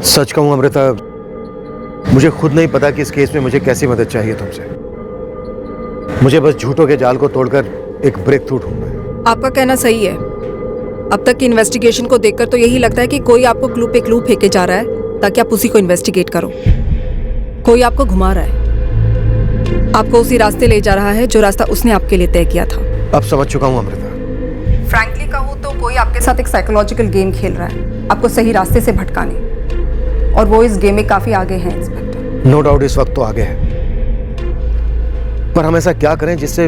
सच कहूं अमृता, मुझे खुद नहीं पता कि इस केस में मुझे कैसी मदद चाहिए तुमसे। मुझे बस झूठों के जाल को तोड़कर एक ब्रेक थ्रू ढूंढना है। आपका कहना सही है। अब तक की इन्वेस्टिगेशन को देखकर तो यही लगता है कि कोई आपको क्लू पे क्लू फेंके जा रहा है ताकि आप उसी को इन्वेस्टिगेट करो। कोई आपको घुमा रहा है, आपको उसी रास्ते ले जा रहा है जो रास्ता उसने आपके लिए तय किया था। अब समझ चुका हूं अमृता। फ्रैंकली कहूँ तो कोई आपके साथ एक साइकोलॉजिकल गेम खेल रहा है, आपको सही रास्ते से भटकाने, और वो इस गेम में काफी आगे हैं इंस्पेक्टर। नो डाउट इस वक्त तो आगे है, पर हम ऐसा क्या करें जिससे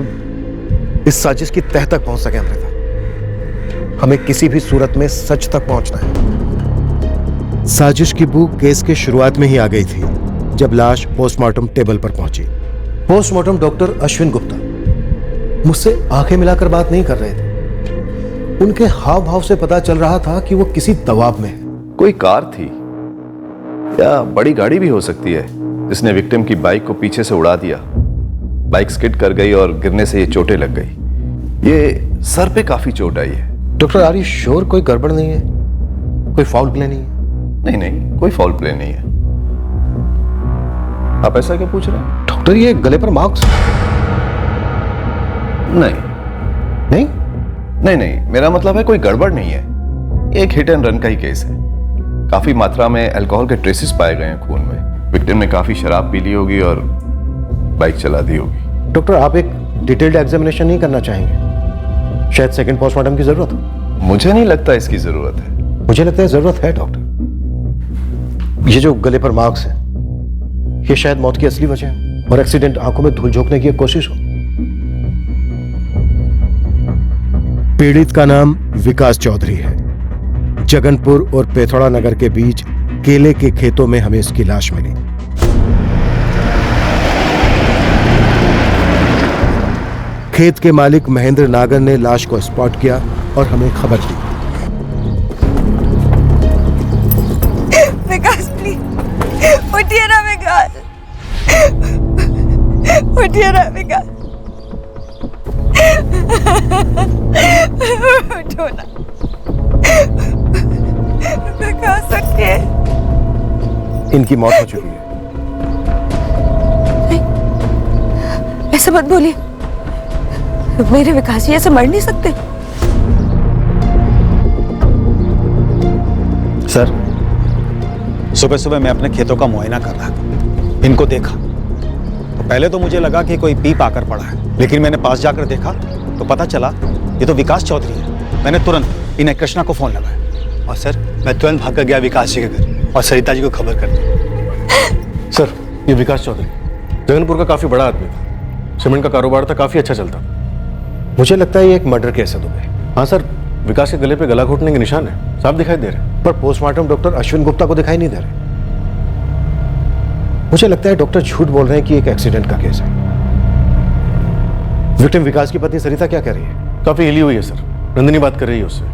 इस साजिश की तह तक पहुंच सके अमृता? हमें किसी भी सूरत में सच तक पहुंचना है। साजिश की बू केस के शुरुआत में ही आ गई थी जब लाश पोस्टमार्टम टेबल पर पहुंची। पोस्टमार्टम डॉक्टर अश्विन गुप्ता मुझसे आंखें मिलाकर बात नहीं कर रहे थे। उनके हाव भाव से पता चल रहा था कि वो किसी दबाव में है। कोई कार थी या बड़ी गाड़ी भी हो सकती है जिसने विक्टिम की बाइक को पीछे से उड़ा दिया। बाइक स्किड कर गई और गिरने से ये चोटें लग गई। ये सर पे काफी चोट आई है। डॉक्टर आर यू श्योर कोई गड़बड़ नहीं है? कोई फाउल प्ले नहीं है? नहीं नहीं, कोई फाउल प्ले नहीं है। आप ऐसा क्यों पूछ रहे हैं? डॉक्टर ये गले पर मार्क्स? नहीं नहीं नहीं नहीं, मेरा मतलब है कोई गड़बड़ नहीं है। ये एक हिट एंड रन का ही केस है। काफी मात्रा में अल्कोहल के ट्रेसेस पाए गए हैं खून में। विक्टिम ने काफी शराब पी ली होगी और बाइक चला दी होगी। डॉक्टर आप एक डिटेल्ड एग्जामिनेशन नहीं करना चाहेंगे? शायद सेकंड पोस्टमार्टम की जरूरत हो। मुझे नहीं लगता इसकी जरूरत है। मुझे लगता है जरूरत है डॉक्टर। ये जो गले पर मार्क्स है ये शायद मौत की असली वजह है और एक्सीडेंट आंखों में धूल झोंकने की एक कोशिश हो। पीड़ित का नाम विकास चौधरी है। जगनपुर और पेथौड़ा नगर के बीच केले के खेतों में हमें इसकी लाश मिली। खेत के मालिक महेंद्र नागर ने लाश को स्पॉट किया और हमें खबर दी। विकास प्लीज उठिए ना विकास, उठिए ना विकास, उठो ना विकास, उठिए। इनकी मौत हो चुकी है। ऐसा मत बोलिए, मेरे विकास जी ऐसे मर नहीं सकते। सर, सुबह सुबह मैं अपने खेतों का मुआयना कर रहा था। इनको देखा तो पहले तो मुझे लगा कि कोई पीप आकर पड़ा है, लेकिन मैंने पास जाकर देखा तो पता चला ये तो विकास चौधरी है। मैंने तुरंत इन कृष्णा को फोन लगाया और सर मैं तुरंत भाग कर गया विकास जी के घर और सरिता जी को खबर कर दी। सर ये विकास चौधरी जगनपुर का काफी बड़ा आदमी था। सीमेंट का कारोबार था, काफी अच्छा चलता। मुझे लगता है ये एक मर्डर केस है दुबई। हाँ सर, विकास के गले पे गला घोटने के निशान है, साफ दिखाई दे रहे। पर पोस्टमार्टम डॉक्टर अश्विन गुप्ता को दिखाई नहीं दे रहे। मुझे लगता है डॉक्टर झूठ बोल रहे हैं कि एक एक्सीडेंट का केस है। विक्टिम विकास की पत्नी सरिता क्या कह रही है? काफी हिली हुई है सर। नंदिनी बात कर रही है उससे।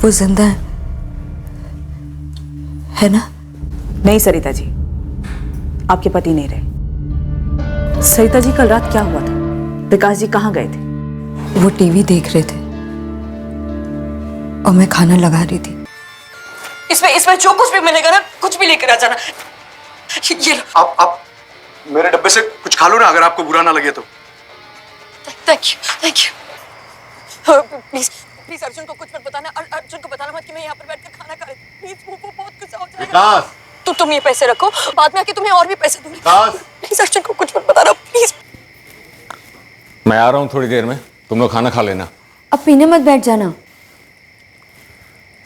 वो जिंदा है ना? नहीं सरिता जी, आपके पति नहीं रहे। सरिता जी कल रात क्या हुआ था? विकास जी कहाँ गए थे? वो टीवी देख रहे थे और मैं खाना लगा रही थी। इसमें जो कुछ भी मिलेगा ना, कुछ भी लेकर आ जाना। ये लो। आप मेरे डब्बे से कुछ खा लो ना, अगर आपको बुरा ना लगे तो। Thank you. Please please Arjun को कुछ मत बताना। अर्जुन को बताना मत कि मैं यहाँ पर बैठकर खाना खा रही थी। प्लीज वो बहुत गुस्सा हो जाएगा। तुम ये पैसे रखो, बाद में आके तुम्हें और भी पैसे दूंगी। प्लीज अर्जुन को कुछ मत बताना प्लीज। मैं आ रहा हूँ थोड़ी देर में, तुम लोग खाना खा लेना। अब पीने मत बैठ जाना।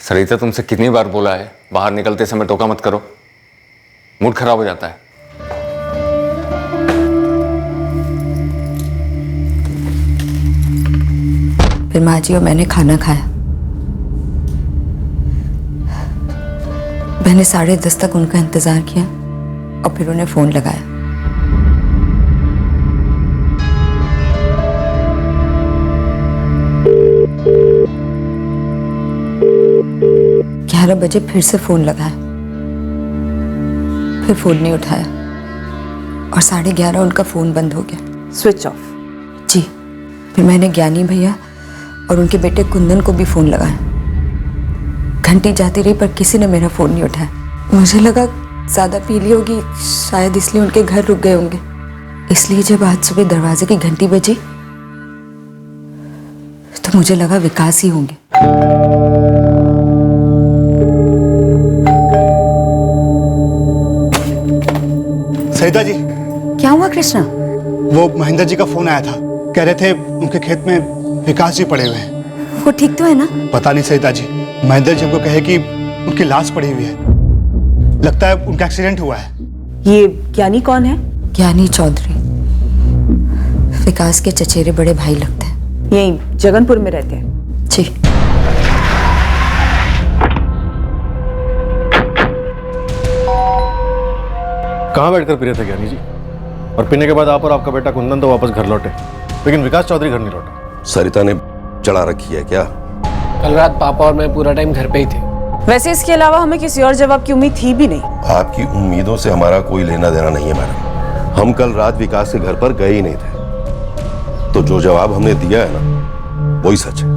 सरिता तुमसे कितनी बार बोला है बाहर निकलते समय टोका मत करो, मूड खराब हो जाता है। फिर माँ जी और मैंने खाना खाया। मैंने 10:30 तक उनका इंतजार किया और फिर उन्हें फोन लगाया। ग्यारह बजे फिर से फोन लगाया, फिर फोन नहीं उठाया और 11:30 उनका फोन बंद हो गया, स्विच ऑफ। जी। फिर मैंने ज्ञानी भैया और उनके बेटे कुंदन को भी फोन लगाया। घंटी जाती रही पर किसी ने मेरा फोन नहीं उठाया। मुझे लगा ज्यादा पी ली होगी, शायद इसलिए उनके घर रुक गए होंगे। इसलिए जब आज सुबह दरवाजे की घंटी बजी तो मुझे लगा विकास ही होंगे। सरिता जी, क्या हुआ कृष्णा? वो महेंद्र जी का फोन आया था, कह रहे थे उनके खेत में विकास जी पड़े हुए हैं। वो ठीक तो है ना? पता नहीं सरिता जी, महेंद्र जी हमको कहे कि उनकी लाश पड़ी हुई है, लगता है उनका एक्सीडेंट हुआ है। ये ज्ञानी कौन है? ज्ञानी चौधरी, विकास के चचेरे बड़े भाई लगते हैं। यहीं जगनपुर में रहते हैं। जी। कहाँ बैठकर पी रहे थे ज्ञानी जी? और पीने के बाद आप और आपका बेटा कुंदन तो वापस घर लौटे, लेकिन विकास चौधरी घर नहीं लौटा। सरिता ने चढ़ा रखी है क्या? कल रात पापा और मैं पूरा टाइम घर पे ही थे। वैसे इसके अलावा हमें किसी और जवाब की उम्मीद थी भी नहीं। आपकी उम्मीदों से हमारा कोई लेना देना नहीं है मैडम। हम कल रात विकास के घर पर गए ही नहीं थे, तो जो जवाब हमने दिया है ना वही सच है।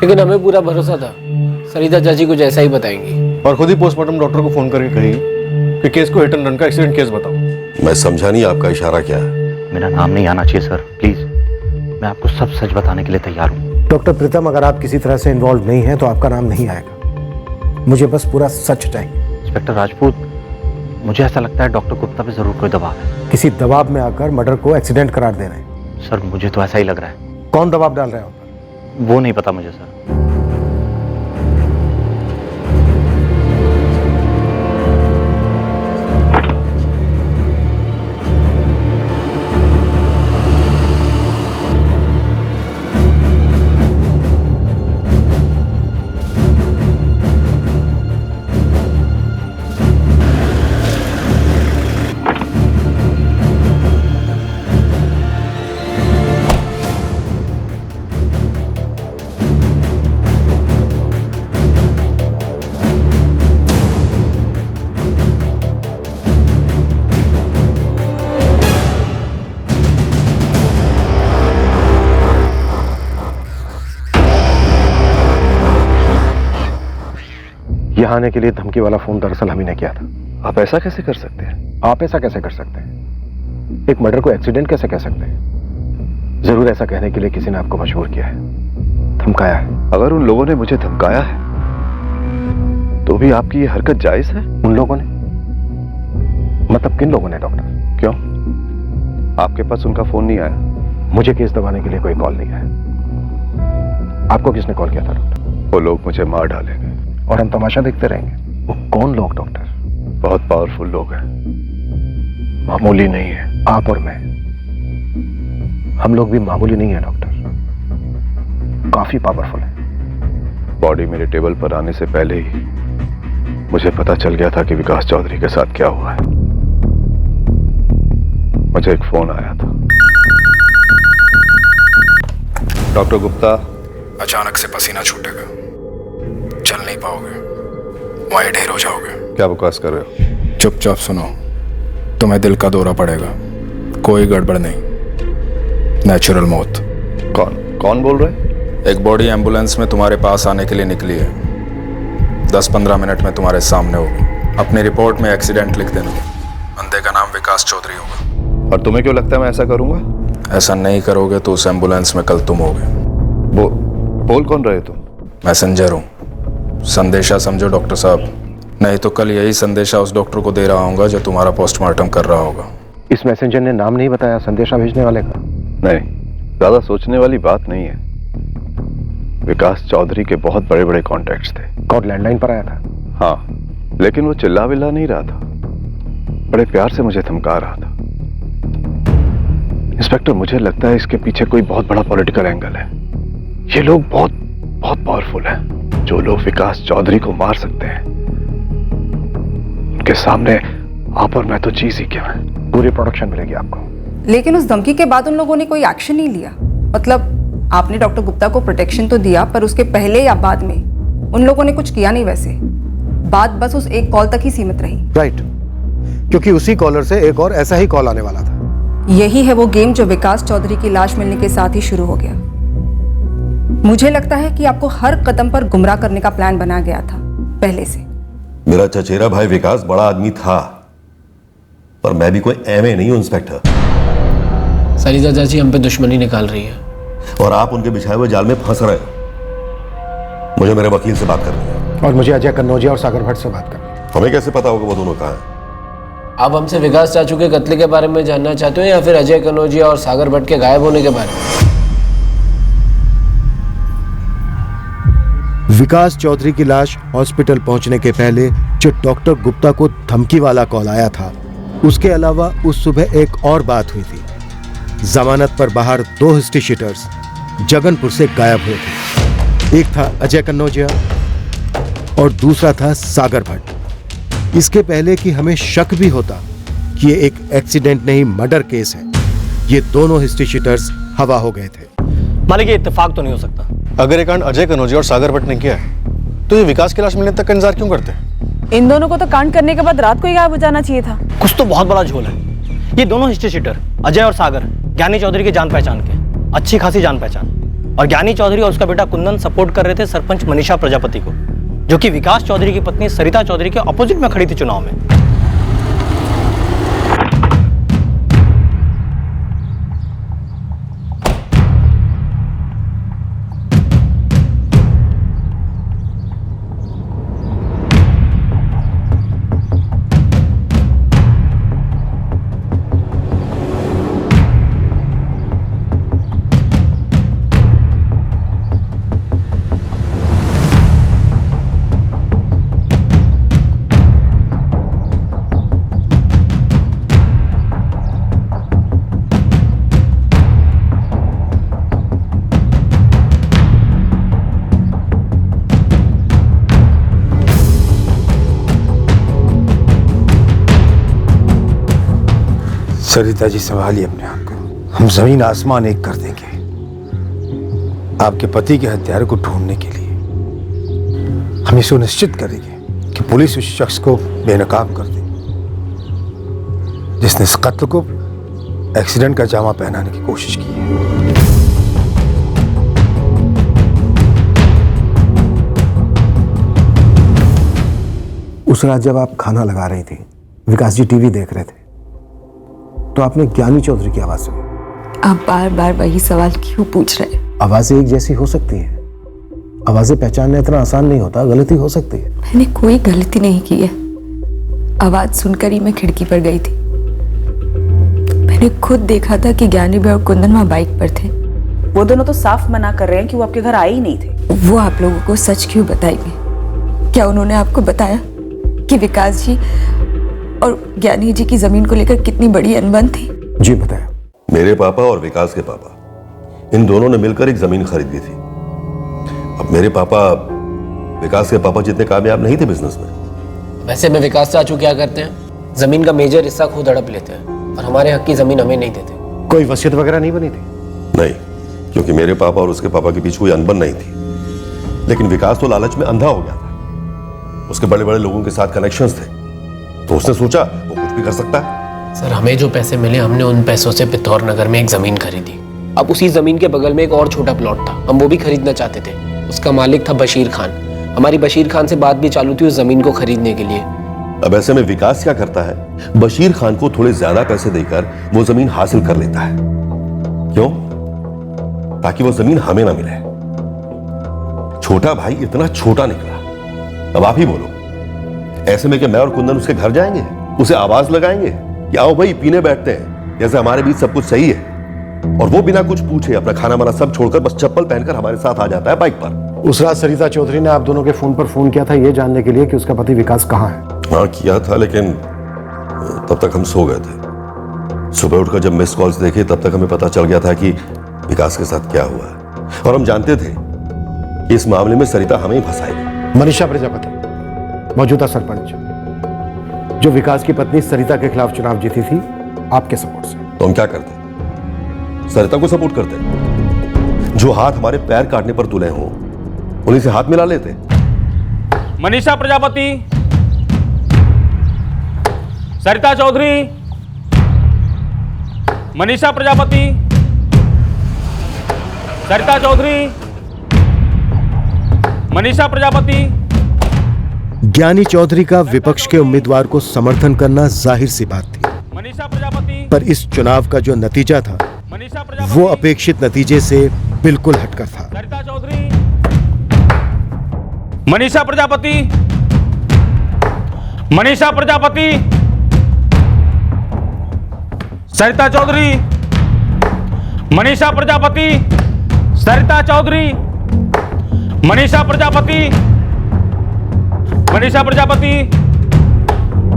लेकिन हमें पूरा भरोसा था सरिता चाची कुछ ऐसा ही बताएंगी। और खुद ही पोस्टमार्टम डॉक्टर को फोन करके कही कि केस को हिट एंड रन का एक्सीडेंट केस बताओ। मैं समझा नहीं आपका इशारा क्या है। मेरा नाम नहीं आना चाहिए सर, प्लीज। मैं आपको सब सच बताने के लिए तैयार हूँ। डॉक्टर प्रीतम, अगर आप किसी तरह से इन्वॉल्व नहीं हैं तो आपका नाम नहीं आएगा। मुझे बस पूरा सच चाहिए। इंस्पेक्टर राजपूत, मुझे ऐसा लगता है डॉक्टर गुप्ता पे जरूर कोई दबाव है। किसी दबाव में आकर मर्डर को एक्सीडेंट करार दे रहे हैं। सर मुझे तो ऐसा ही लग रहा है। कौन दबाव डाल रहा है आप? वो नहीं पता मुझे सर। यहाँ आने के लिए धमकी वाला फोन दरअसल हम ही ने किया था। आप ऐसा कैसे कर सकते हैं? आप ऐसा कैसे कर सकते हैं? एक मर्डर को एक्सीडेंट कैसे कह सकते हैं? जरूर ऐसा कहने के लिए किसी ने आपको मजबूर किया है, धमकाया है। अगर उन लोगों ने मुझे धमकाया है तो भी आपकी ये हरकत जायज है? उन लोगों ने मतलब किन लोगों ने डॉक्टर? क्यों, आपके पास उनका फोन नहीं आया? मुझे केस दबाने के लिए कोई कॉल नहीं आया। आपको किसने कॉल किया था डॉक्टर? वो लोग मुझे मार डालेंगे और हम तमाशा देखते रहेंगे। वो कौन लोग डॉक्टर? बहुत पावरफुल लोग हैं, मामूली नहीं है। आप और मैं, हम लोग भी मामूली नहीं है डॉक्टर, काफी पावरफुल है। बॉडी मेरे टेबल पर आने से पहले ही मुझे पता चल गया था कि विकास चौधरी के साथ क्या हुआ है। मुझे एक फोन आया था। डॉक्टर गुप्ता, अचानक से पसीना छूटेगा, चल नहीं पाओगे, वहीं ढेर हो जाओगे। क्या बकवास कर रहे हो? चुपचाप सुनो, तुम्हें दिल का दौरा पड़ेगा, कोई गड़बड़ नहीं, नेचुरल मौत। कौन बोल रहे? एक बॉडी एम्बुलेंस में तुम्हारे पास आने के लिए निकली है, 10-15 मिनट में तुम्हारे सामने होगी। अपनी रिपोर्ट में एक्सीडेंट लिख देना, बंदे का नाम विकास चौधरी होगा। और तुम्हें क्यों लगता है मैं ऐसा करूंगा? ऐसा नहीं करोगे तो उस एम्बुलेंस में कल तुम होगे। बोल कौन रहे तुम? मैसेंजर हूँ, संदेशा समझो डॉक्टर साहब, नहीं तो कल यही संदेशा उस डॉक्टर को दे रहा हूँ जो तुम्हारा पोस्टमार्टम कर रहा होगा। इस मैसेंजर ने नाम नहीं बताया संदेशा भेजने वाले का? नहीं, ज्यादा सोचने वाली बात नहीं है। विकास चौधरी के बहुत बड़े बड़े कॉन्टैक्ट्स थे। कॉल लैंडलाइन पर आया था? हाँ, लेकिन वो चिल्ला विल्ला नहीं रहा था, बड़े प्यार से मुझे धमका रहा था। इंस्पेक्टर, मुझे लगता है इसके पीछे कोई बहुत बड़ा पॉलिटिकल एंगल है। ये लोग बहुत बहुत पावरफुल हैं। जो लोग विकास चौधरी को मार सकते हैं, उनके सामने आप और मैं तो चीज ही क्यों है। पूरी प्रोडक्शन मिलेगी आपको। लेकिन उस धमकी के बाद उन लोगों ने कोई एक्शन नहीं लिया। मतलब आपने डॉक्टर गुप्ता को प्रोटेक्शन तो दिया, पर उसके पहले या बाद में उन लोगों ने कुछ किया नहीं। वैसे बात बस उस एक कॉल तक ही सीमित रही। राइट, क्योंकि उसी कॉलर से एक और ऐसा ही कॉल आने वाला था। यही है वो गेम जो विकास चौधरी की लाश मिलने के साथ ही शुरू हो गया। मुझे लगता है कि आपको हर कदम पर गुमराह करने का प्लान बना गया था पहले से। मेरा चचेरा भाई विकास बड़ा आदमी था, पर मैं भी कोई एमए नहीं हूं इंस्पेक्टर। सरिता चाची हम पे दुश्मनी निकाल रही है और आप उनके बिछाए हुए जाल में फंस रहे हो। मुझे मेरे वकील से बात करनी है। और मुझे अजय कन्नौजिया और सागर भट्ट से बात करनी है। हमें कैसे पता होगा वो दोनों कहाँ हैं? आप हमसे विकास चाचू के कत्ले के बारे में जानना चाहते हो या फिर अजय कन्नौजिया और सागर भट्ट के गायब होने के बारे में? विकास चौधरी की लाश हॉस्पिटल पहुंचने के पहले जो डॉक्टर गुप्ता को धमकी वाला कॉल आया था, उसके अलावा उस सुबह एक और बात हुई थी। जमानत पर बाहर 2 हिस्ट्री शीटर्स जगनपुर से गायब हुए थे। एक था अजय कन्नौजिया और दूसरा था सागर भट्ट। इसके पहले कि हमें शक भी होता कि ये एक एक्सीडेंट नहीं मर्डर केस है, ये दोनों हिस्ट्री शीटर्स हवा हो गए थे। मालिक ये इत्तेफाक तो नहीं हो सकता। अगर ये कांड अजय कन्नौजिया और सागर भट्ट ने किया है तो ये विकास की लाश मिलने तक का इंतजार क्यों करते हैं? इन दोनों को तो कांड करने के बाद रात को ही गायब हो जाना चाहिए था। कुछ तो बहुत बड़ा झोल है। ये दोनों हिस्ट्री शीटर अजय और सागर ज्ञानी चौधरी की जान पहचान के, अच्छी खासी जान पहचान। और ज्ञानी चौधरी और उसका बेटा कुंदन सपोर्ट कर रहे थे सरपंच मनीषा प्रजापति को, जो कि विकास चौधरी की पत्नी सरिता चौधरी के अपोजिट में खड़ी थी चुनाव में। सरिता जी संभालिए अपने आप को। हम जमीन आसमान एक कर देंगे आपके पति के हत्यारे को ढूंढने के लिए। हम ये सुनिश्चित करेंगे कि पुलिस उस शख्स को बेनकाब कर दे जिसने इस कत्ल को एक्सीडेंट का जामा पहनाने की कोशिश की है। उस रात जब आप खाना लगा रही थी, विकास जी टीवी देख रहे थे, तो आपने ज्ञानी चौधरी की आवाज सुनी। आप बार बार वही सवाल क्यों पूछ रहे हैं? आवाजें एक जैसी हो सकती हैं, आवाजें पहचानना इतना आसान नहीं होता, गलती हो सकती है। मैंने कोई गलती नहीं की है। आवाज सुनकर ही मैं खिड़की पर गई थी। मैंने खुद देखा था कि ज्ञानी भाई और कुंदन वहां बाइक पर थे। वो दोनों तो साफ मना कर रहे हैं कि वो आपके घर आए ही नहीं थे। वो आप लोगों को सच क्यों बताएंगे? क्या उन्होंने आपको बताया कि विकास जी और ज्ञानी जी की जमीन को लेकर कितनी बड़ी अनबन थी? जी बताया। मेरे पापा और विकास के पापा, इन दोनों ने मिलकर एक जमीन खरीदी थी। अब मेरे पापा विकास के पापा जितने कामयाब नहीं थे बिजनेस में। वैसे में विकास चाचू क्या करते हैं, जमीन का मेजर हिस्सा खुद हड़प लेते हैं और हमारे हक की जमीन हमें नहीं देते। कोई वसीयत वगैरह नहीं बनी थी? नहीं, क्योंकि मेरे पापा और उसके पापा के बीच कोई अनबन नहीं थी। लेकिन विकास तो लालच में अंधा हो गया था। उसके बड़े बड़े लोगों के साथ कनेक्शंस थे, तो उसने सोचा वो कुछ भी कर सकता है। सर, हमें जो पैसे मिले हमने उन पैसों से पिथौर नगर में एक जमीन खरीदी। अब उसी जमीन के बगल में एक और छोटा प्लॉट था, हम वो भी खरीदना चाहते थे। उसका मालिक था बशीर खान। हमारी बशीर खान से बात भी चालू थी उस जमीन को खरीदने के लिए। अब ऐसे में विकास क्या करता है, बशीर खान को थोड़े ज्यादा पैसे देकर वो जमीन हासिल कर लेता है। क्यों? ताकि वो जमीन हमें ना मिले। छोटा भाई इतना छोटा निकला। अब आप ही बोलो, ऐसे में क्या मैं और कुंदन उसके घर जाएंगे, उसे आवाज लगाएंगे कि आओ भाई पीने बैठते हैं, जैसे हमारे बीच सब कुछ सही है? और वो बिना कुछ पूछे अपना खाना वाना सब छोड़कर बस चप्पल पहनकर हमारे साथ आ जाता है बाइक पर। उस रात सरिता चौधरी ने आप दोनों के फोन पर फोन किया था ये जानने के लिए कि उसका पति विकास कहाँ है। हाँ किया था, लेकिन तब तक हम सो गए थे। सुबह उठकर जब मिस कॉल्स देखे तब तक हमें पता चल गया था कि विकास के साथ क्या हुआ है। और हम जानते थे कि इस मामले में सरिता हमें ही फंसाएगी। मनीषा प्रजापति, मौजूदा सरपंच, जो विकास की पत्नी सरिता के खिलाफ चुनाव जीती थी आपके सपोर्ट से। तो हम क्या करते? सरिता को सपोर्ट करते। जो हाथ हमारे पैर काटने पर तुले हों उन्हीं से हाथ मिला लेते। मनीषा प्रजापति, सरिता चौधरी, मनीषा प्रजापति, सरिता चौधरी, मनीषा प्रजापति। ज्ञानी चौधरी का विपक्ष के उम्मीदवार को समर्थन करना जाहिर सी बात थी, मनीषा प्रजापति। पर इस चुनाव का जो नतीजा था मनीषा प्रजापति। वो अपेक्षित नतीजे से बिल्कुल हटकर था। सरिता चौधरी। मनीषा प्रजापति। मनीषा प्रजापति। सरिता चौधरी। मनीषा प्रजापति। सरिता चौधरी। मनीषा प्रजापति। मनीषा प्रजापति।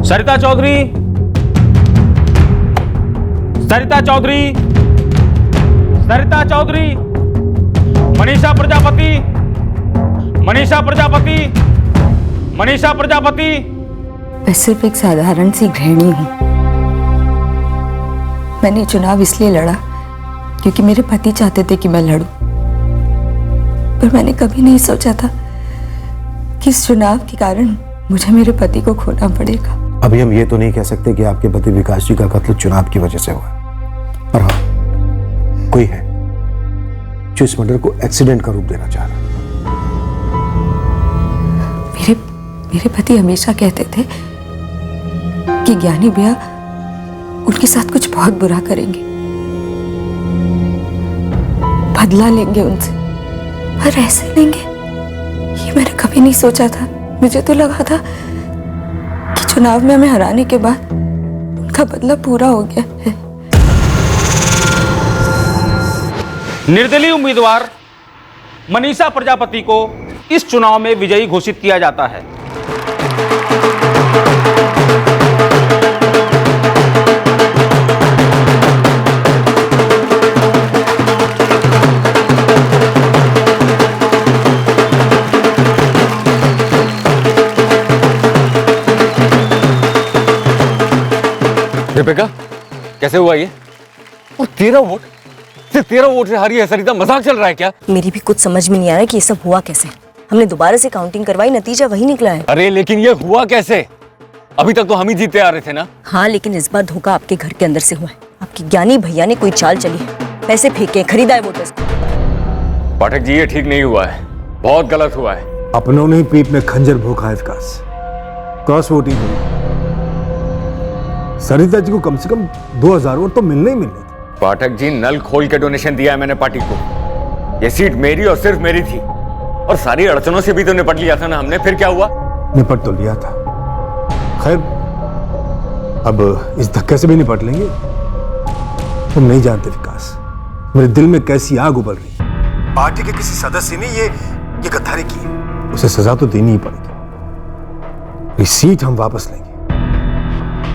सरिता चौधरी। सरिता चौधरी। सरिता चौधरी। मनीषा प्रजापति। मनीषा प्रजापति। मनीषा प्रजापति। मैं सिर्फ एक साधारण सी गृहिणी हूँ। मैंने चुनाव इसलिए लड़ा क्योंकि मेरे पति चाहते थे कि मैं लड़ूं, पर मैंने कभी नहीं सोचा था कि इस चुनाव के कारण मुझे मेरे पति को खोना पड़ेगा। अभी हम ये तो नहीं कह सकते कि आपके पति विकास जी का कत्ल चुनाव की वजह से हुआ, पर हाँ, कोई है जो इस मर्डर को एक्सीडेंट का रूप देना चाह रहा है। मेरे पति हमेशा कहते थे कि ज्ञानी भैया उनके साथ कुछ बहुत बुरा करेंगे, बदला लेंगे उनसे, पर ऐसे लेंगे ये मैंने कभी नहीं सोचा था। मुझे तो लगा था कि चुनाव में हमें हराने के बाद उनका बदला पूरा हो गया है। निर्दलीय उम्मीदवार मनीषा प्रजापति को इस चुनाव में विजयी घोषित किया जाता है। दीपिका, कैसे हुआ ये? और 13 वोट, सिर्फ 13 वोट से हारी है सरिता। मजाक चल रहा है क्या? मेरी भी कुछ समझ में नहीं आ रहा कि ये सब हुआ कैसे। हमने दोबारा से काउंटिंग करवाई, नतीजा वही निकला है। अरे लेकिन ये हुआ कैसे? अभी तक तो हम ही जीते आ रहे थे ना। हाँ, लेकिन इस बार धोखा आपके घर के अंदर से हुआ है। आपके ज्ञानी भैया ने कोई चाल चली है, पैसे फेंके, खरीदा है वोटर्स को। पाठक जी, ये ठीक नहीं हुआ है, बहुत गलत हुआ है। अपनों ने ही पीठ में खंजर भोंका है विकास। क्रॉस वोटिंग हुई, सरिता जी को कम से कम 2000 वोट तो मिलने ही मिलने थे। पाठक जी, नल खोल के डोनेशन दिया है मैंने पार्टी को। ये सीट मेरी और सिर्फ मेरी थी, और सारी अड़चनों से भी तो निपट लिया था ना हमने। फिर क्या हुआ? निपट तो लिया था, खैर अब इस धक्के से भी निपट लेंगे। तुम नहीं जानते विकास, मेरे दिल में कैसी आग उबल रही। पार्टी के किसी सदस्य ने ये गद्दारी की है, उसे सजा तो देनी ही पड़ेगी। ये सीट हम वापस लेंगे,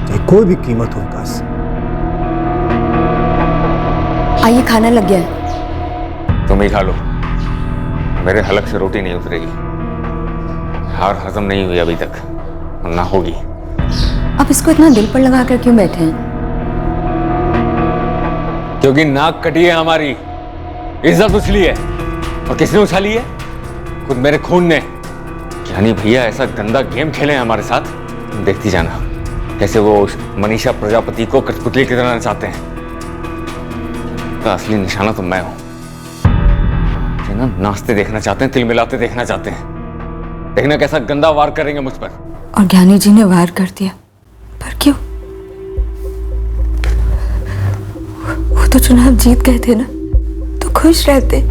चाहे कोई भी कीमत हो विकास। आइए, खाना लग गया है। तुम ही खा लो, मेरे हलक से रोटी नहीं उतरेगी। हार हजम नहीं हुई अभी तक, ना होगी। आप इसको इतना दिल पर लगा कर क्यों बैठे हैं? क्योंकि नाक कटी है हमारी, इज्जत उछली है। और किसने उछाली है? खुद मेरे खून ने। ज्ञानी भैया ऐसा गंदा गेम खेले हैं हमारे साथ, देखती जाना कैसे वो मनीषा प्रजापति को कठपुतली की तरह नचाते हैं। का असली निशाना तो मैं हूं। ना नाचते देखना चाहते हैं, तिल मिलाते देखना चाहते हैं। देखना कैसा गंदा वार करेंगे मुझ पर। और ज्ञानी जी ने वार कर दिया, पर क्यों? वो तो चुनाव जीत गए थे ना, तो खुश रहते।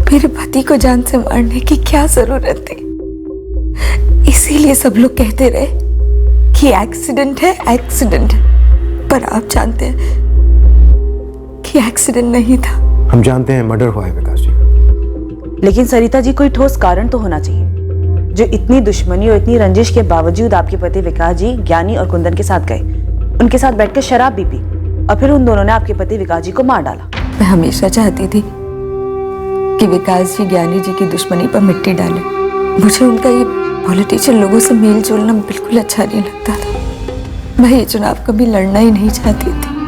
मेरे पति को जान से मारने की क्या जरूरत थी? इसीलिए सब लोग कहते रहे कि एक्सीडेंट है, एक्सीडेंट है। पर आप जानते हैं कि एक्सीडेंट नहीं था। हम जानते हैं मर्डर हुआ है विकास जी। लेकिन सरिता जी, कोई ठोस कारण तो होना चाहिए जो इतनी दुश्मनी और इतनी रंजिश के बावजूद आपके पति विकास जी ज्ञानी और कुंदन के साथ गए, उनके साथ बैठकर शराब भी पी, और फिर उन दोनों ने आपके पति विकास जी को मार डाला। मैं हमेशा चाहती थी कि विकास जी ज्ञानी जी की दुश्मनी पर मिट्टी डाले। मुझे उनका ये पॉलिटिशियन लोगों से मेल जोलना बिल्कुल अच्छा नहीं लगता था। मैं ये चुनाव कभी लड़ना ही नहीं चाहती थी।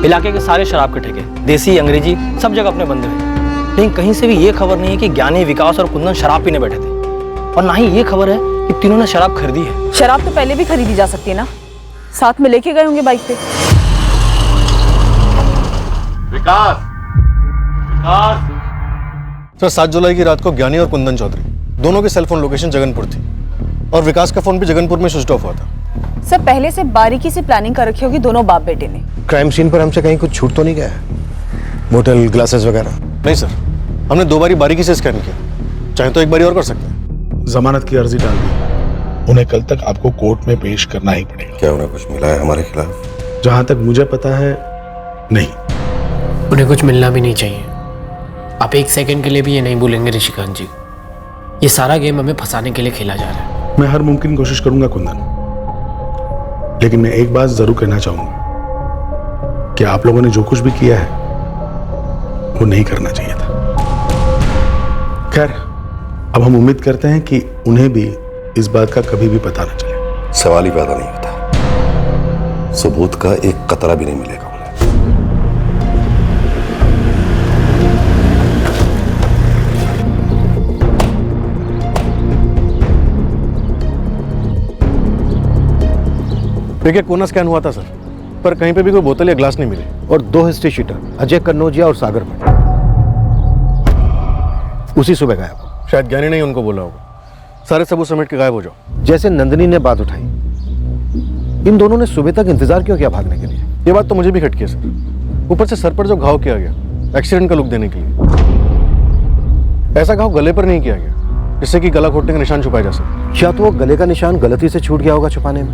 इलाके के सारे शराब के ठेके, देसी अंग्रेजी, सब जगह अपने बंदे हुए, लेकिन कहीं से भी ये खबर नहीं है कि ज्ञानी, विकास और कुंदन शराब पीने बैठे थे। और ना ही ये खबर है कि तीनों ने शराब खरीदी है। शराब तो पहले भी खरीदी जा सकती है ना, साथ में लेके गए होंगे बाइक पे। विकास, विकास, सर 7 जुलाई की रात को ज्ञानी और कुंदन चौधरी दोनों की सेल फोन लोकेशन जगनपुर थी और विकास का फोन भी जगनपुर में स्विच ऑफ हुआ था। सर पहले से बारीकी से प्लानिंग कर रखी होगी दोनों बाप बेटे ने। क्राइम सीन पर हमसे कहीं कुछ छूट तो नहीं गया है? बोतल ग्लासेस वगैरह? नहीं सर, हमने 2 बारी बारीकी से स्कैन किया, चाहे तो एक बारी और कर सकते हैं। जमानत की अर्जी डाल दी, उन्हें कल तक आपको कोर्ट में पेश करना ही पड़ेगा। क्या उन्हें कुछ मिला है हमारे खिलाफ? जहां तक मुझे पता है नहीं। उन्हें कुछ मिलना भी नहीं चाहिए। आप एक सेकंड के लिए भी ये नहीं भूलेंगे ऋषिकांत जी, ये सारा गेम हमें फंसाने के लिए खेला जा रहा है। मैं हर मुमकिन कोशिश करूंगा कुंदन, लेकिन मैं एक बात जरूर कहना चाहूंगा कि आप लोगों ने जो कुछ भी किया है वो नहीं करना चाहिए था। खैर, अब हम उम्मीद करते हैं कि उन्हें भी इस बात का कभी भी पता न चले। सवाल ही पैदा नहीं होता, सबूत का एक कतरा भी नहीं मिलेगा उन्हें। देखिए, कोना स्कैन हुआ था सर, पर कहीं पे भी कोई बोतल या ग्लास नहीं मिली। और 2 हिस्ट्री शीटर अजय कन्नौजिया और सागर भट्ट उसी सुबह गायब। शायद ज्ञानी ने उनको बोला होगा सारे सबूत समेट के गायब हो जाओ। जैसे नंदिनी ने बात उठाई, इन दोनों ने सुबह तक इंतजार क्यों किया भागने के लिए? ये बात तो मुझे भी खटकी है सर। ऊपर से सर पर जो घाव किया गया एक्सीडेंट का लुक देने के लिए, ऐसा घाव गले पर नहीं किया गया जिससे कि गला घोटने का निशान छुपाया जा सके। या तो वो गले का निशान गलती से छूट गया होगा छुपाने में,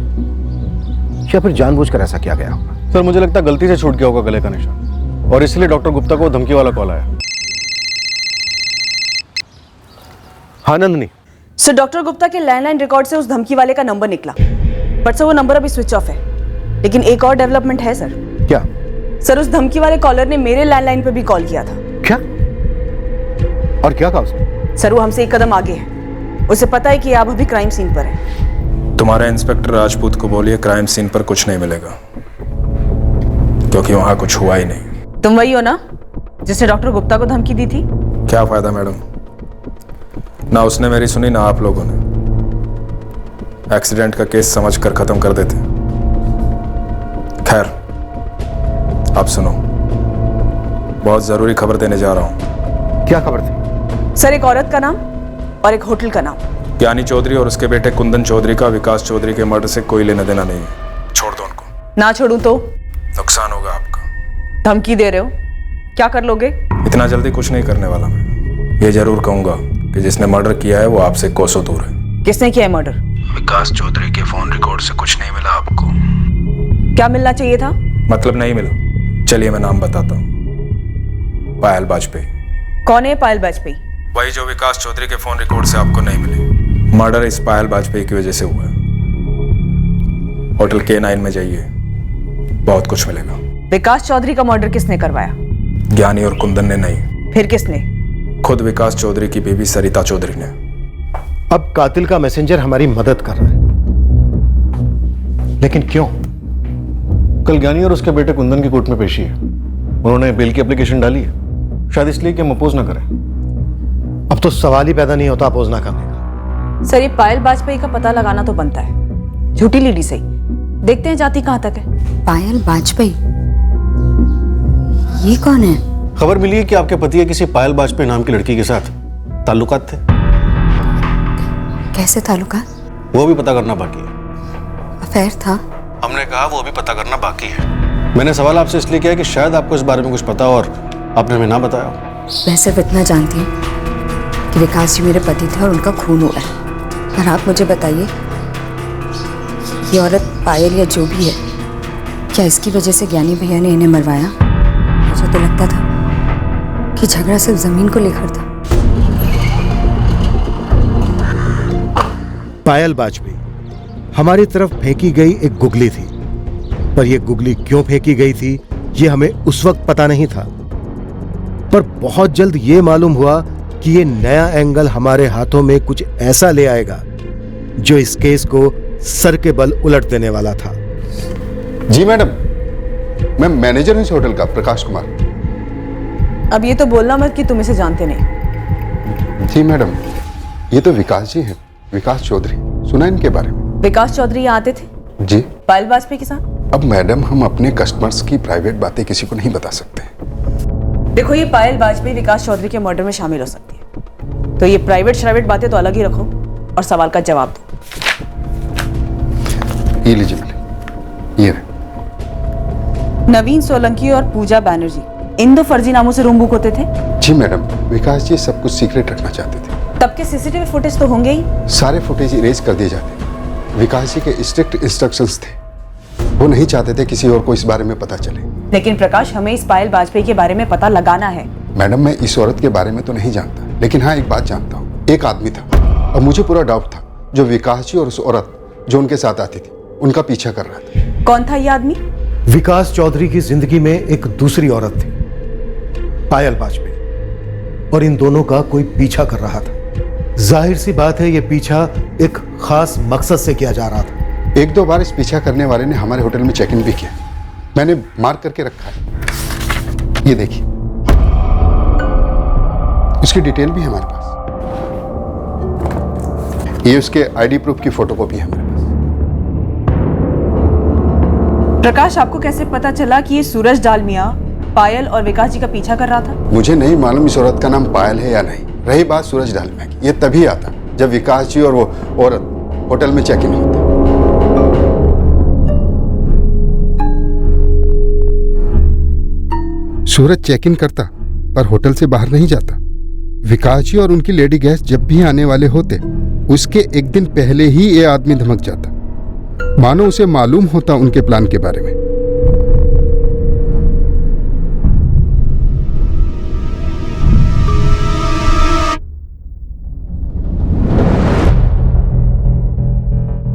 या फिर जानबूझकर ऐसा किया गया होगा। सर मुझे लगता है गलती से छूट गया होगा गले का निशान, और इसलिए डॉक्टर गुप्ता को धमकी वाला कॉल आया। हाँ नंदिनी। सर डॉक्टर गुप्ता के लैंडलाइन रिकॉर्ड से उस धमकी वाले का नंबर निकला, बट सर वो नंबर अभी स्विच ऑफ है। लेकिन एक और डेवलपमेंट है सर। क्या? सर उस धमकी वाले कॉलर ने मेरे लैंडलाइन पे भी कॉल किया था। क्या? और क्या कहा उसने? सर वो हमसे एक कदम आगे है, उसे पता है कि आप अभी क्राइम सीन पर हैं। तुम्हारे इंस्पेक्टर राजपूत को बोलिए क्राइम सीन पर कुछ नहीं मिलेगा, क्योंकि वहां कुछ हुआ ही नहीं। तुम वही हो ना जिसने डॉक्टर गुप्ता को धमकी दी थी? क्या फायदा मैडम, ना उसने मेरी सुनी ना आप लोगों ने। एक्सीडेंट का केस समझकर खत्म कर देते। खैर, आप सुनो, बहुत जरूरी खबर देने जा रहा हूं। क्या खबर थी? सर एक औरत का नाम और एक होटल का नाम। ज्ञानी चौधरी और उसके बेटे कुंदन चौधरी का विकास चौधरी के मर्डर से कोई लेना देना नहीं है। छोड़ दो उनको। ना छोड़ूं तो? नुकसान होगा आपका। धमकी दे रहे हो, क्या कर लोगे? इतना जल्दी कुछ नहीं करने वाला मैं। ये जरूर कहूंगा कि जिसने मर्डर किया है वो आपसे कोसों दूर है। किसने किया है मर्डर? विकास चौधरी के फोन रिकॉर्ड से कुछ नहीं मिला आपको। क्या मिलना चाहिए था? मतलब नहीं मिला। चलिए मैं नाम बताता हूँ, पायल वाजपेयी। कौन है पायल वाजपेयी? वही जो विकास चौधरी के फोन रिकॉर्ड से आपको नहीं मिली। मर्डर इस पायल वाजपेयी की वजह से हुआ है। होटल K9 में जाइए, बहुत कुछ मिलेगा। विकास चौधरी का मर्डर किसने करवाया? ज्ञानी और कुंदन ने नहीं। फिर किसने? खुद विकास चौधरी की बीवी सरिता चौधरी ने। अब कातिल का मैसेंजर हमारी मदद कर रहा है, लेकिन क्यों? कल ज्ञानी और उसके बेटे कुंदन की कोर्ट में पेशी है। उन्होंने बेल की एप्लीकेशन डाली है, शायद इसलिए कि हम अपोज ना करें। अब तो सवाल ही पैदा नहीं होता अपोज ना करने का। सर ये पायल वाजपेयी का पता लगाना तो बनता है। झूठी लीडी सही, देखते हैं जाती कहां तक है। पायल वाजपेयी, ये कौन है? खबर मिली है कि आपके पति के किसी पायल वाजपेयी नाम की लड़की के साथ ताल्लुकात थे। कैसे ताल्लुकात? वो भी पता करना बाकी है। अफेयर था? हमने कहा वो भी पता करना बाकी है। मैंने सवाल आपसे इसलिए किया कि शायद आपको इस बारे में कुछ पता और आपने हमें ना बताया। मैं सिर्फ इतना जानती हूँ कि विकास जी मेरे पति थे और उनका खून हुआ है। पर आप मुझे बताइए, ये औरत पायल या जो भी है, क्या इसकी वजह से ज्ञानी भैया ने इन्हें मरवाया? मुझे तो लगता था कि झगड़ा सिर्फ जमीन को लेकर था। पायल वाजपेयी हमारी तरफ फेंकी गई एक गुगली थी, पर यह गुगली क्यों फेंकी गई थी ये हमें उस वक्त पता नहीं था। पर बहुत जल्द ये मालूम हुआ कि ये नया एंगल हमारे हाथों में कुछ ऐसा ले आएगा जो इस केस को सर के बल उलट देने वाला था। जी मैडम, मैं मैनेजर हूं इस होटल का, प्रकाश कुमार। अब ये तो बोलना मत कि तुम इसे जानते नहीं। जी मैडम, ये तो विकास जी हैं, विकास चौधरी। सुना इनके बारे में? विकास चौधरी यहाँ आते थे? जी। पायल वाजपेयी के साथ? अब मैडम हम अपने कस्टमर्स की प्राइवेट बातें किसी को नहीं बता सकते। देखो, ये पायल वाजपेयी विकास चौधरी के मर्डर में शामिल हो सकती है, तो ये प्राइवेट बातें तो अलग ही रखो और सवाल का जवाब दो। ये लीजिए मैडम, ये रहे। नवीन सोलंकी और पूजा बैनर्जी, इन दो फर्जी नामों से रूम बुक होते थे? जी मैडम, विकास जी सब कुछ सीक्रेट रखना चाहते थे। तब के सीसीटीवी फुटेज तो होंगे ही। सारे फुटेज इरेज कर दिए जाते। विकास जी के स्ट्रिक्ट इंस्ट्रक्शंस थे, वो नहीं चाहते थे किसी और को इस बारे में पता चले। लेकिन प्रकाश, हमें इस पायल वाजपेयी के बारे में पता लगाना है। मैडम, मैं इस औरत के बारे में तो नहीं जानता, लेकिन हाँ एक बात जानता हूँ, एक आदमी था और मुझे पूरा डाउट था जो विकास जी और उस औरत जो उनके साथ आती थी उनका पीछा कर रहा था। कौन था ये आदमी? विकास चौधरी की जिंदगी में एक दूसरी औरत थी, पायल वाजपेयी, और इन दोनों का कोई पीछा कर रहा था। जाहिर सी बात है, यह पीछा एक खास मकसद से किया जा रहा था। एक दो बार इस पीछा करने वाले ने हमारे होटल में चेक इन भी किया, मैंने मार्क करके रखा है, ये देखिए, उसकी डिटेल भी है हमारे पास। ये उसके आईडी प्रूफ की फोटोकॉपी है हमारे पास। प्रकाश, आपको कैसे पता चला कि ये सूरज डालमिया पायल और विकास जी का पीछा कर रहा था? मुझे नहीं मालूम इस औरत का नाम पायल है या नहीं। रही बात सूरज डालमिया की, ये तभी आता जब विकास जी और वो औरत होटल में चेक इन होते। सूरज चेक इन करता पर होटल से बाहर नहीं जाता। विकास जी और उनकी लेडी गेस्ट जब भी आने वाले होते, उसके एक दिन पहले ही ये आदमी धमक जाता, मानो उसे मालूम होता उनके प्लान के बारे में।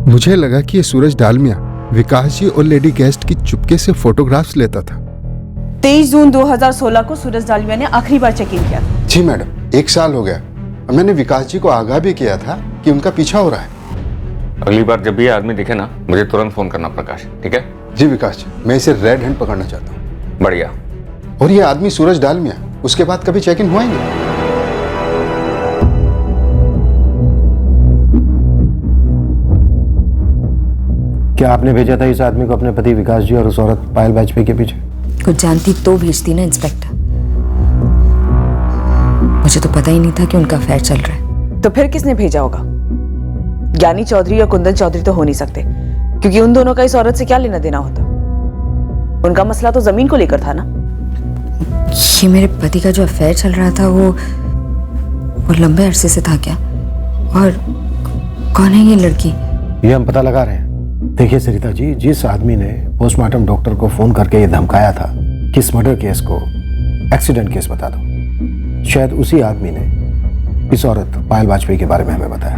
मुझे लगा कि ये सूरज डालमिया विकास जी और लेडी गेस्ट की चुपके से फोटोग्राफ्स लेता था। 23 जून 2016 को सूरज डालमिया ने आखिरी बार चेक इन किया था। जी मैडम, 1 साल हो गया और मैंने विकास जी को आगाह भी किया था कि उनका पीछा हो रहा है। अगली बार जब भी ये आदमी दिखे ना, मुझे तुरंत फोन करना प्रकाश, ठीक है? जी विकास जी, मैं इसे रेड हैंड पकड़ना चाहता हूँ। बढ़िया। और ये आदमी सूरज डालमिया उसके बाद कभी चेक इन हुआ ही नहीं। क्या आपने भेजा था इस आदमी को अपने पति विकास जी और उस औरत पायल वाजपेयी के पीछे? कुछ जानती तो भेजती ना इंस्पेक्टर। मुझे तो पता ही नहीं था कि उनका अफेयर चल रहा है। तो फिर किसने भेजा होगा? ज्ञानी चौधरी और कुंदन चौधरी तो हो नहीं सकते, क्योंकि उन दोनों का इस औरत से क्या लेना देना होता? उनका मसला तो जमीन को लेकर था ना। ये मेरे पति का जो अफेयर चल रहा था वो लंबे अरसे से था क्या? और कौन है ये लड़की? ये हम पता लगा रहे हैं। देखिए सरिता जी, जिस आदमी ने पोस्टमार्टम डॉक्टर को फोन करके ये धमकाया था कि इस मर्डर केस को एक्सीडेंट केस बता दो, शायद उसी आदमी ने इस औरत पायल वाजपेयी के बारे में हमें बताया।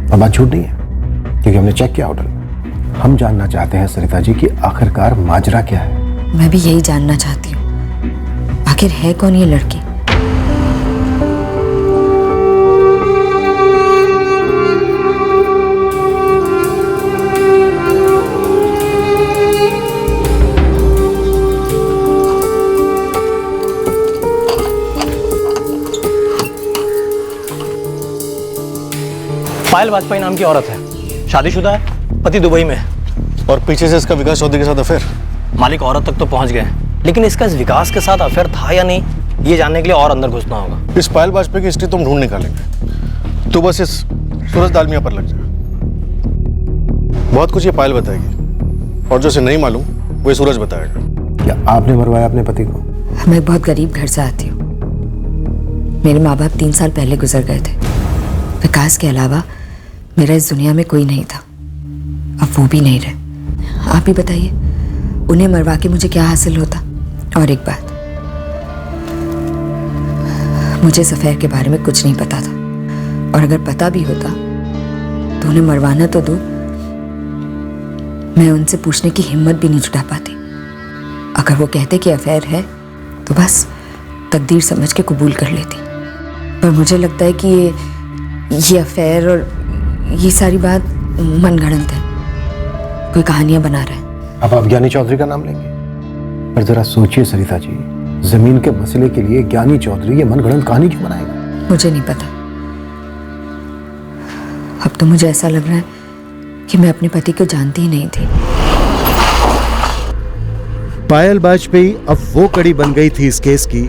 और बात झूठ नहीं है, क्योंकि हमने चेक किया होटल। हम जानना चाहते हैं सरिता जी कि आखिरकार माजरा क्या है। मैं भी यही जानना चाहती हूँ, आखिर है कौन ये लड़की? पायल वाजपेयी नाम की औरत है, शादीशुदा है, पति दुबई में, और पीछे से इसका विकास चौधरी के साथ अफेयर। मालिक औरत तक तो पहुंच गए, लेकिन इसका इस विकास के साथ अफेयर था या नहीं, ये जानने के लिए और अंदर घुसना होगा। इस पायल वाजपेयी की हिस्ट्री तुम ढूंढ निकालेंगे, तो बस इस सूरज डालमिया पर लग जाए। बहुत कुछ ये पायल बताएगी, और जो इसे नहीं मालूम वो सूरज बताएगा। क्या आपने मरवाया अपने पति को? मैं बहुत गरीब घर से आती हूँ। मेरे माँ बाप 3 साल पहले गुजर गए थे। विकास के अलावा मेरा इस दुनिया में कोई नहीं था, अब वो भी नहीं रहे। आप ही बताइए, उन्हें मरवा के मुझे क्या हासिल होता? और एक बात, मुझे इस अफेयर के बारे में कुछ नहीं पता था, और अगर पता भी होता तो उन्हें मरवाना तो दूर, मैं उनसे पूछने की हिम्मत भी नहीं जुटा पाती। अगर वो कहते कि अफेयर है तो बस तकदीर समझ के कबूल कर लेती, पर मुझे लगता है कि ये अफेयर और ये सारी बात मनगढ़ंत है, कोई कहानियां बना रहा है। अब आप ज्ञानी चौधरी का नाम लेंगे? पर जरा सोचिए सरिता जी, जमीन के मसले के लिए ज्ञानी चौधरी ये मनगढ़ंत कहानी क्यों बनाएगा? मुझे नहीं पता। अब तो मुझे ऐसा लग रहा है कि मैं अपने पति को जानती ही नहीं थी। पायल वाजपेयी अब वो कड़ी बन गई थी इस केस की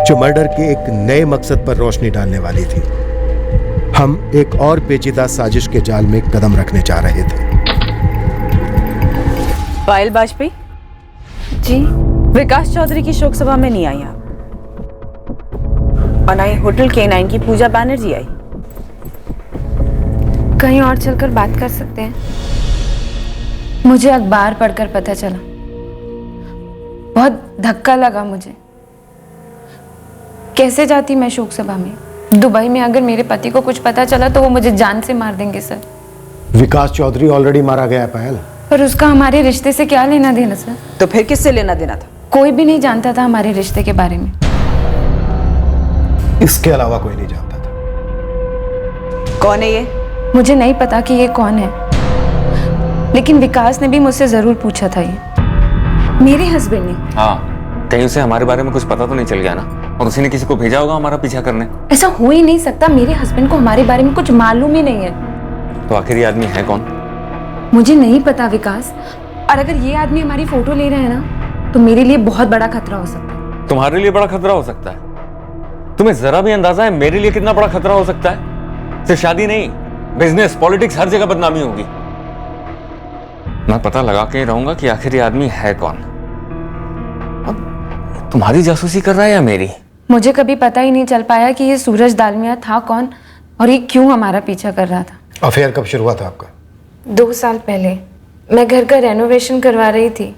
जो मर्डर के एक नए मकसद पर रोशनी डालने वाली थी। हम एक और पेचीदा साजिश के जाल में कदम रखने जा रहे थे। पायल वाजपेयी जी, विकास चौधरी की शोक सभा में नहीं आई आप, और ना ही होटल K9 की पूजा बैनर्जी आई। कहीं और चलकर बात कर सकते हैं? मुझे अखबार पढ़कर पता चला, बहुत धक्का लगा मुझे। कैसे जाती मैं शोक सभा में? दुबई में अगर मेरे पति को कुछ पता चला तो वो मुझे जान से मार देंगे सर। विकास चौधरी ऑलरेडी मारा गया है पायल। पर उसका हमारे रिश्ते से क्या लेना देना सर? तो फिर किससे लेना देना था? कोई भी नहीं जानता था हमारे रिश्ते के बारे में। इसके अलावा कोई नहीं जानता था। कौन है ये? मुझे नहीं पता कि ये कौन है, लेकिन विकास ने भी मुझसे जरूर पूछा था। ये मेरे हस्बैंड ने। हाँ, कहीं उसे हमारे बारे में कुछ पता तो नहीं चल गया ना? और उसी ने किसी को भेजा होगा हमारा पीछा करने। ऐसा हो ही नहीं सकता, मेरे हस्बैंड को हमारे बारे में कुछ मालूम ही नहीं है। तो आखिर ये आदमी है कौन? मुझे नहीं पता विकास, और अगर ये आदमी हमारी फोटो ले रहा है ना, तो मेरे लिए बहुत बड़ा खतरा हो सकता है। तुम्हारे लिए बड़ा खतरा हो सकता है? तुम्हें जरा भी अंदाजा है मेरे लिए कितना बड़ा खतरा हो सकता है? सिर्फ शादी नहीं, बिजनेस, पॉलिटिक्स, हर जगह बदनामी होगी। मैं पता लगा के रहूंगा कि आखिर ये आदमी है कौन। अब तुम्हारी जासूसी कर रहा है या मेरी? मुझे कभी पता ही नहीं चल पाया कि ये सूरज दालमिया था कौन और ये क्यों हमारा पीछा कर रहा था। अफेयर कब शुरू हुआ था आपका? 2 साल पहले मैं घर का रेनोवेशन करवा रही थी।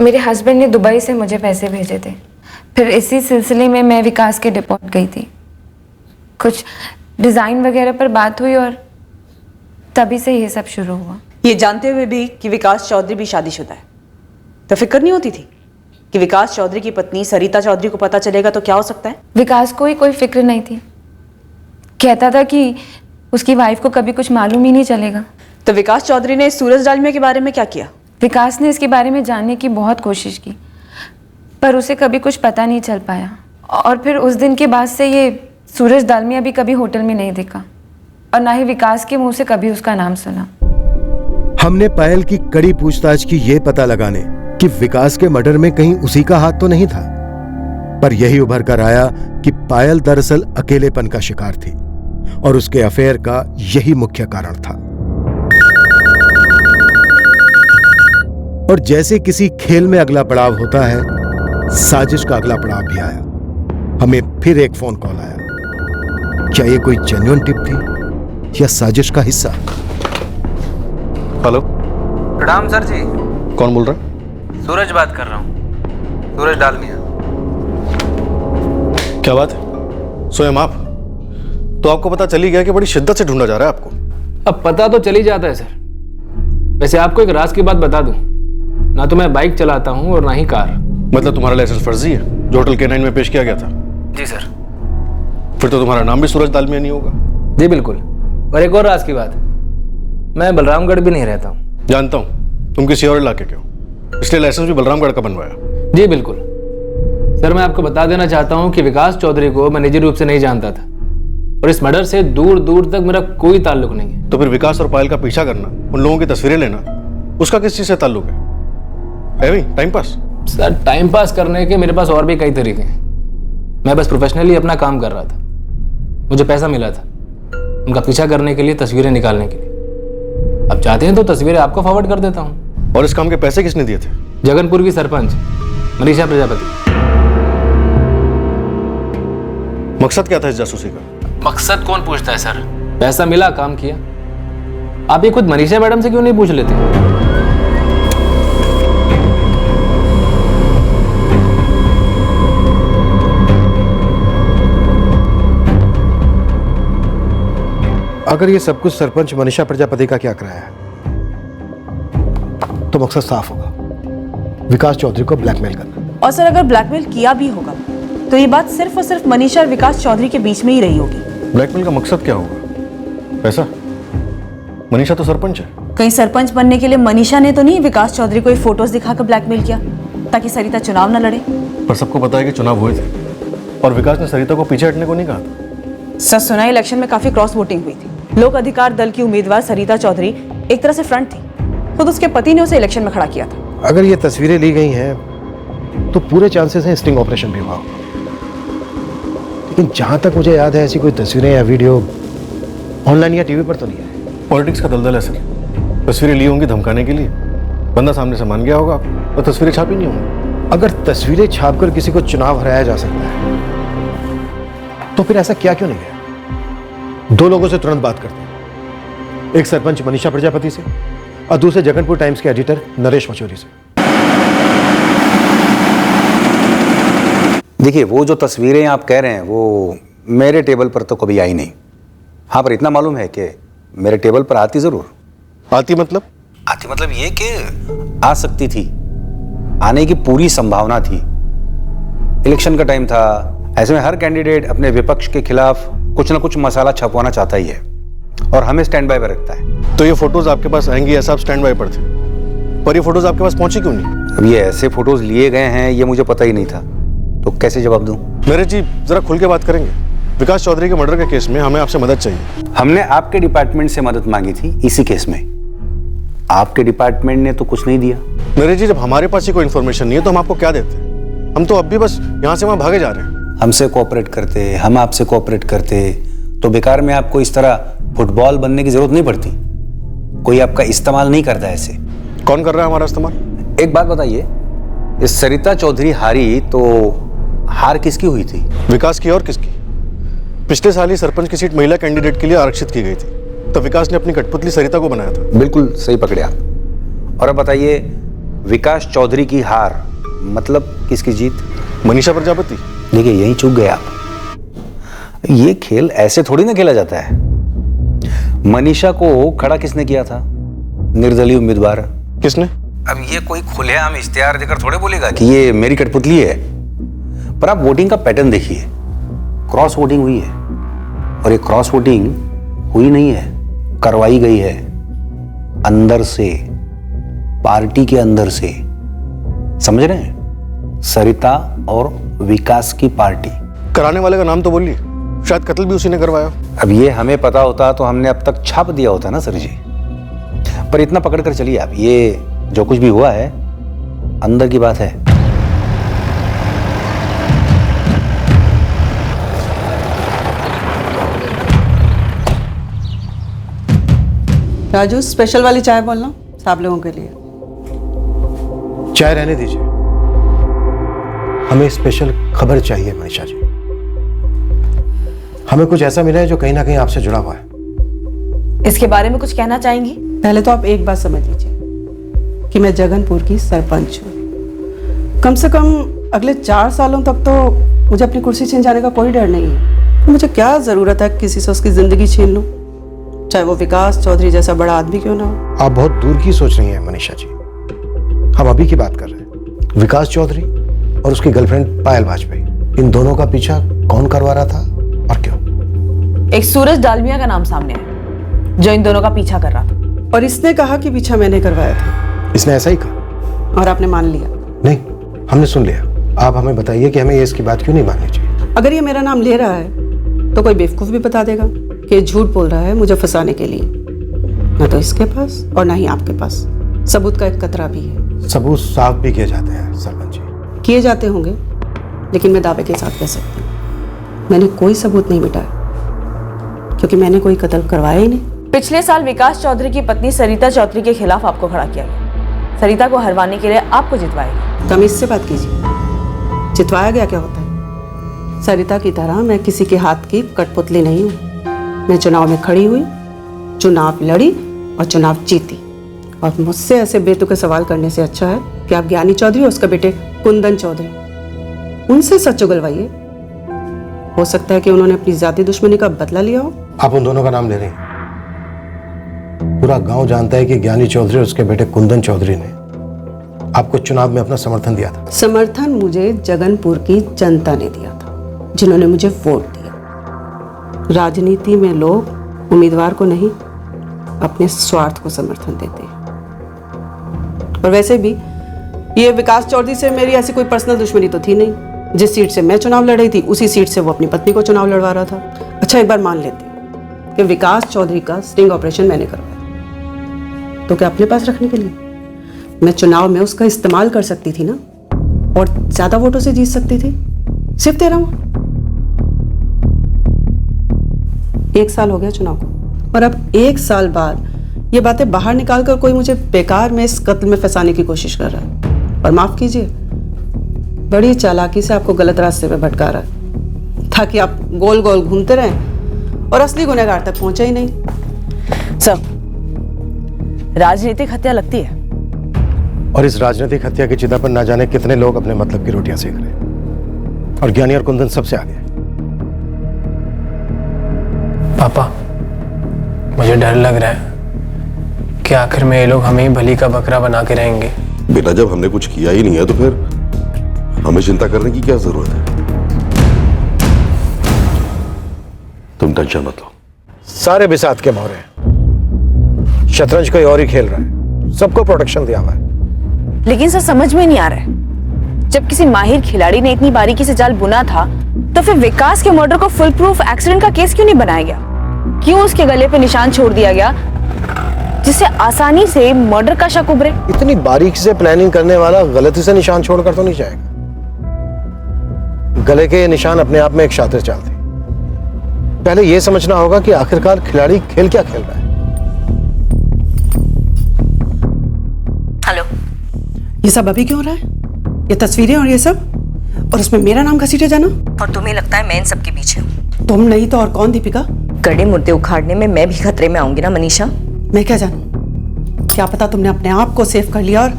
मेरे हस्बैंड ने दुबई से मुझे पैसे भेजे थे। फिर इसी सिलसिले में मैं विकास के डिपोर्ट गई थी। कुछ डिज़ाइन वगैरह पर बात हुई और तभी से ये सब शुरू हुआ। ये जानते हुए भी कि विकास चौधरी भी शादीशुदा है, तो फिक्र नहीं होती थी कि विकास चौधरी की पत्नी सरिता चौधरी को पता चलेगा तो क्या हो सकता है? विकास को ही कोई फिक्र नहीं थी। कहता था कि उसकी वाइफ को कभी कुछ मालूम ही नहीं चलेगा। तो विकास चौधरी ने सूरज डालमिया के बारे में क्या किया? विकास ने इसके बारे में जानने की बहुत कोशिश की, पर उसे कभी कुछ पता नहीं चल पाया। और फिर उस दिन के बाद से ये सूरज दालमिया भी कभी होटल में नहीं दिखा, और ना ही विकास के मुंह से कभी उसका नाम सुना। हमने पायल की कड़ी पूछताछ की ये पता लगाने कि विकास के मर्डर में कहीं उसी का हाथ तो नहीं था, पर यही उभर कर आया कि पायल दरअसल अकेलेपन का शिकार थी और उसके अफेयर का यही मुख्य कारण था। और जैसे किसी खेल में अगला पड़ाव होता है, साजिश का अगला पड़ाव भी आया। हमें फिर एक फोन कॉल आया। क्या ये कोई जेन्युइन टिप थी या साजिश का हिस्सा? हेलो, प्रणाम सर जी। कौन बोल रहा है? सूरज बात कर रहा हूँ, सूरज डालमिया। क्या बात है? स्वयं आप? तो आपको पता चली गया कि बड़ी शिद्दत से ढूंढा जा रहा है आपको। अब पता तो चल ही जाता है सर। वैसे आपको एक राज की बात बता दूं, ना तो मैं बाइक चलाता हूं और ना ही कार। मतलब तुम्हारा लाइसेंस फर्जी है जो होटल K9 में पेश किया गया था? जी सर। फिर तो तुम्हारा नाम भी सूरज दालमिया नहीं होगा। जी बिल्कुल। और एक और राज की बात, मैं बलरामगढ़ भी नहीं रहता हूँ। जानता हूँ तुम किसी और इलाके के हो, इसलिए लाइसेंस भी बलरामगढ़ का बनवाया। जी बिल्कुल सर। मैं आपको बता देना चाहता हूँ कि विकास चौधरी को मैं निजी रूप से नहीं जानता था, और इस मर्डर से दूर दूर तक मेरा कोई ताल्लुक नहीं है। तो फिर विकास और पायल का पीछा करना, उन लोगों की तस्वीरें लेना, उसका किस चीज से ताल्लुक है? Time pass? Sir time pass करने के मेरे पास और भी कई तरीके हैं। मैं बस प्रोफेशनली अपना काम कर रहा था। मुझे पैसा मिला था उनका पीछा करने के लिए, तस्वीरें निकालने के लिए। अब चाहते हैं तो तस्वीरें आपको फॉरवर्ड कर देता हूँ। और इस काम के पैसे किसने दिए थे? जगनपुर की सरपंच मनीषा प्रजापति। मकसद क्या था इस जासूसी का? मकसद कौन पूछता है सर, पैसा मिला, काम किया। आप ये खुद मनीषा मैडम से क्यों नहीं पूछ लेते? अगर ये सब कुछ सरपंच मनीषा प्रजापति का क्या कराया है, तो मकसद साफ होगा, विकास चौधरी को ब्लैकमेल करना। और सर अगर ब्लैकमेल किया भी होगा तो ये बात सिर्फ और सिर्फ मनीषा और विकास चौधरी के बीच में ही रही होगी। ब्लैकमेल का मकसद क्या होगा? पैसा? मनीषा तो सरपंच है। कहीं सरपंच बनने के लिए मनीषा ने तो नहीं विकास चौधरी को ये फोटोज दिखाकर ब्लैकमेल किया ताकि सरिता चुनाव न लड़े? पर सबको पता है कि चुनाव हुए थे और विकास ने सरिता को पीछे हटने को नहीं कहा था। सर सुना इलेक्शन में काफी क्रॉस वोटिंग हुई थी। लोक अधिकार दल की उम्मीदवार सरिता चौधरी एक तरह से फ्रंट थी, खुद उसके पति ने उसे इलेक्शन में खड़ा किया था। अगर ये तस्वीरें ली गई हैं तो पूरे चांसेस हैं स्टिंग ऑपरेशन भी हुआ होगा। लेकिन जहां तक मुझे याद है ऐसी कोई तस्वीरें या वीडियो ऑनलाइन या टीवी पर तो नहीं है। पॉलिटिक्स का दलदल है सर। तस्वीरें ली होंगी धमकाने के लिए, बंदा सामने से मान गया होगा तो तस्वीरें छापी नहीं होंगी। अगर तस्वीरें छापकर किसी को चुनाव हराया जा सकता है तो फिर ऐसा क्या क्यों नहीं है? दो लोगों से तुरंत बात करते हैं, एक सरपंच मनीषा प्रजापति से और दूसरे जगनपुर टाइम्स के एडिटर नरेश मचौरी से। देखिए, वो जो तस्वीरें आप कह रहे हैं वो मेरे टेबल पर तो कभी आई नहीं। हाँ, पर इतना मालूम है कि मेरे टेबल पर आती जरूर। आती मतलब? आती मतलब ये कि आ सकती थी, आने की पूरी संभावना थी। इलेक्शन का टाइम था, ऐसे में हर कैंडिडेट अपने विपक्ष के खिलाफ कुछ ना कुछ मसाला छपवाना चाहता ही है और हमें स्टैंड बाय पर रखता है। तो ये फोटोज आपके पास आएंगी ऐसा आप स्टैंड बाय पर थे, पर ये फोटोज आपके पास पहुंची क्यों नहीं? अब ये ऐसे फोटोज लिए गए हैं ये मुझे पता ही नहीं था, तो कैसे जवाब दूं? मेरे जी जरा खुल के बात करेंगे। विकास चौधरी के मर्डर के केस में हमें आपसे मदद चाहिए। हमने आपके डिपार्टमेंट से मदद मांगी थी इसी केस में, आपके डिपार्टमेंट ने तो कुछ नहीं दिया। मेरे जी, जब हमारे पास ही कोई इन्फॉर्मेशन नहीं है तो हम आपको क्या देते? हम तो अब भी बस यहाँ से वहाँ भागे जा रहे हैं। हमसे कोऑपरेट करते, हम आपसे कोऑपरेट करते तो बेकार में आपको इस तरह फुटबॉल बनने की जरूरत नहीं पड़ती। कोई आपका इस्तेमाल नहीं करता ऐसे। कौन कर रहा है हमारा इस्तेमाल? एक बात बताइए, इस सरिता चौधरी हारी तो हार किसकी हुई थी? विकास की। और किसकी? पिछले साल ही सरपंच की सीट महिला कैंडिडेट के लिए आरक्षित की गई थी, तब विकास ने अपनी कठपुतली सरिता को बनाया था। बिल्कुल सही पकड़े आप। और अब बताइए, विकास चौधरी की हार मतलब किसकी जीत? मनीषा प्रजापति। देखिए, यहीं चूक गए आप। ये खेल ऐसे थोड़ी ना खेला जाता है। मनीषा को खड़ा किसने किया था? निर्दलीय उम्मीदवार। किसने? अब ये कोई खुलेआम इश्तिहार देकर थोड़े बोलेगा कि ये मेरी कठपुतली है। पर आप वोटिंग का पैटर्न देखिए, क्रॉस वोटिंग हुई है और ये क्रॉस वोटिंग हुई नहीं है, करवाई गई है अंदर से, पार्टी के अंदर से। समझ रहे हैं? सरिता और विकास की पार्टी। कराने वाले का नाम तो बोलिए, शायद कत्ल भी उसी ने करवाया। अब ये हमें पता होता तो हमने अब तक छाप दिया होता ना सर जी। पर इतना पकड़ कर चलिए आप, ये जो कुछ भी हुआ है अंदर की बात है। राजू, स्पेशल वाली चाय बोलना सब लोगों के लिए। चाय रहने दीजिए, हमें स्पेशल खबर चाहिए मनीषा जी। हमें कुछ ऐसा मिला है जो कहीं ना कहीं आपसे जुड़ा हुआ है। इसके बारे में कुछ कहना चाहेंगी? पहले तो आप एक बात समझ लीजिए कि मैं जगनपुर की सरपंच हूँ। कम से कम अगले 4 सालों तक तो मुझे अपनी कुर्सी छीन जाने का कोई डर नहीं है। मुझे क्या जरूरत है किसी से उसकी जिंदगी छीन लूं, चाहे वो विकास चौधरी जैसा बड़ा आदमी क्यों ना हो। आप बहुत दूर की सोच रही हैं मनीषा जी, हम अभी की बात कर रहे हैं। विकास चौधरी और उसकी गर्लफ्रेंड पायल वाजपेयी, इन दोनों का पीछा कौन करवा रहा था और क्यों? एक सूरज डालमिया का नाम सामने आया जो इन दोनों का पीछा कर रहा था। और इसने कहा कि पीछा मैंने करवाया था। इसने ऐसा ही कहा और आपने मान लिया? नहीं, हमने सुन लिया। आप हमें बताइए कि हमें ये इसकी बात क्यों नहीं माननी चाहिए। अगर ये मेरा नाम ले रहा है तो कोई बेवकूफ भी बता देगा कि ये झूठ बोल रहा है मुझे फंसाने के लिए। ना तो इसके पास और ना ही आपके पास सबूत का एक कतरा भी है। सबूत साफ भी किए जाते हैं सरपंच जी। किए जाते होंगे, लेकिन मैं दावे के साथ कह सकती हूँ मैंने कोई सबूत नहीं मिटाया, क्योंकि मैंने कोई कत्ल करवाया ही नहीं। पिछले साल विकास चौधरी की पत्नी सरिता चौधरी के खिलाफ आपको खड़ा किया गया। सरिता को हरवाने के लिए आपको जितवाया गया। तमीज से बात कीजिए, जितवाया गया क्या होता है? सरिता की तरह मैं किसी के हाथ की कठपुतली नहीं हूँ। मैं चुनाव में खड़ी हुई, चुनाव लड़ी और चुनाव जीती। और मुझसे ऐसे बेतुके सवाल करने से अच्छा है कि आप ज्ञानी चौधरी और उसके बेटे कुंदन चौधरी, उनसे सच उगलवाइए। हो सकता है कि उन्होंने अपनी जाति दुश्मनी का बदला लिया हो। आप उन दोनों का नाम ले रहे हैं? पूरा गांव जानता है कि ज्ञानी चौधरी और उसके बेटे कुंदन चौधरी ने आपको चुनाव में अपना समर्थन दिया था। समर्थन मुझे जगनपुर की जनता ने दिया था, जिन्होंने मुझे वोट दिया। राजनीति में लोग उम्मीदवार को नहीं, अपने स्वार्थ को समर्थन देते हैं। और वैसे भी ये विकास चौधरी से मेरी ऐसी कोई पर्सनल दुश्मनी तो थी नहीं। जिस सीट से मैं चुनाव लड़ रही थी उसी सीट से वो अपनी पत्नी को चुनाव लड़वा रहा था। अच्छा, एक बार मान लेते हैं कि विकास चौधरी का स्टिंग ऑपरेशन मैंने करवाया, तो क्या अपने पास रखने के लिए? मैं चुनाव में उसका इस्तेमाल कर सकती थी ना, और ज्यादा वोटों से जीत सकती थी। सिर्फ 13 वोट। 1 साल हो गया चुनाव को, और अब 1 साल बाद ये बातें बाहर निकाल कर कोई मुझे बेकार में इस कत्ल में फंसाने की कोशिश कर रहा है। और माफ कीजिए, बड़ी चालाकी से आपको गलत रास्ते पे भटका रहा है, ताकि आप गोल गोल घूमते रहें और असली गुनहगार तक पहुंचे ही नहीं। सर, राजनीतिक हत्या लगती है। और इस राजनीतिक हत्या की चिता पर ना जाने कितने लोग अपने मतलब की रोटियां सेक रहे हैं, और ज्ञानी और कुंदन सबसे आगे है। पापा, मुझे डर लग रहा है कि आखिर में ये लोग हमें ही बलि का बकरा बना के रहेंगे। बेटा, जब हमने कुछ किया ही नहीं है तो फिर हमें चिंता करने की क्या जरूरत है? तुम टेंशन मत लो। सारे बिसात के मोहरे हैं, शतरंज कोई और ही खेल रहा है, सबको प्रोटेक्शन दिया हुआ है। लेकिन सर, समझ में नहीं आ रहा है, जब किसी माहिर खिलाड़ी ने इतनी बारीकी से जाल बुना था तो फिर विकास के मर्डर को फुल प्रूफ एक्सीडेंट का केस क्यों नहीं बनाया गया? क्यों उसके गले पे निशान छोड़ दिया गया जिससे आसानी से मर्डर का शक उभरे? इतनी बारीकी से प्लानिंग करने वाला गलती से निशान छोड़कर तो नहीं जाएगा। गले के निशान अपने आप में एक शातिर चाल थी। पहले यह समझना होगा कि आखिरकार खिलाड़ी खेल क्या खेल रहा है। हेलो, ये सब अभी क्यों हो रहा है? ये तस्वीरें और ये सब, और उसमें मेरा नाम घसीटे जाना। और तुम्हें लगता है मैं इन सब के पीछे हूँ? तुम नहीं तो और कौन? दीपिका, कड़े मुर्दे उखाड़ने में मैं भी खतरे में आऊंगी ना मनीषा। मैं क्या जानूं? क्या पता तुमने अपने आप को सेव कर लिया और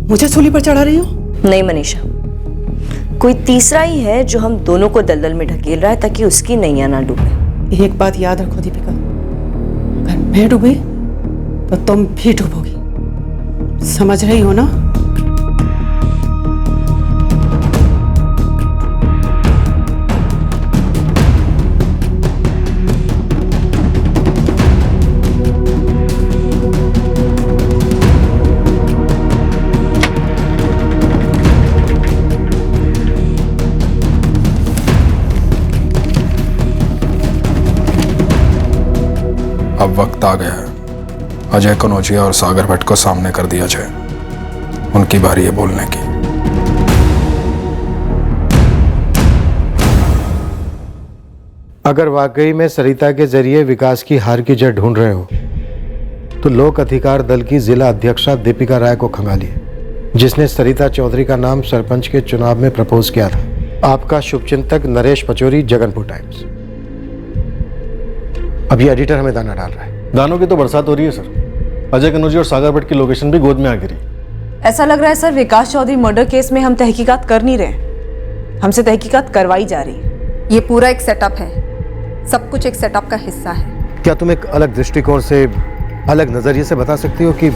मुझे सूली पर चढ़ा रही हो। नहीं मनीषा, कोई तीसरा ही है जो हम दोनों को दलदल में ढकेल रहा है ताकि उसकी नैया ना डूबे। एक बात याद रखो दीपिका, अगर मैं डूबी तो तुम भी डूबोगी। समझ रही हो ना? अब वक्त आ गया है अजय कनौजिया और सागर भट्ट को सामने कर दिया जाए। उनकी बारी है बोलने की। अगर वाकई में सरिता के जरिए विकास की हार की जड़ ढूंढ रहे हो तो लोक अधिकार दल की जिला अध्यक्षा दीपिका राय को खंगालिए, जिसने सरिता चौधरी का नाम सरपंच के चुनाव में प्रपोज किया था। आपका शुभचिंतक नरेश पचौरी, जगनपुर टाइम्स। अभी एडिटर हमें दाना डाल रहा है। दानों की तो बरसात हो रही है सर। अजय कनौजिया और सागर भट्ट की लोकेशन भी गोद में आ गिरी। ऐसा लग रहा है सर, विकास चौधरी मर्डर केस में हम तहकीकात कर नहीं रहे, हमसे तहकीकात करवाई जा रही है। ये पूरा एक सेटअप है, सब कुछ एक सेटअप का हिस्सा है। क्या तुम एक अलग दृष्टिकोण से, अलग नजरिए से बता सकती हो कि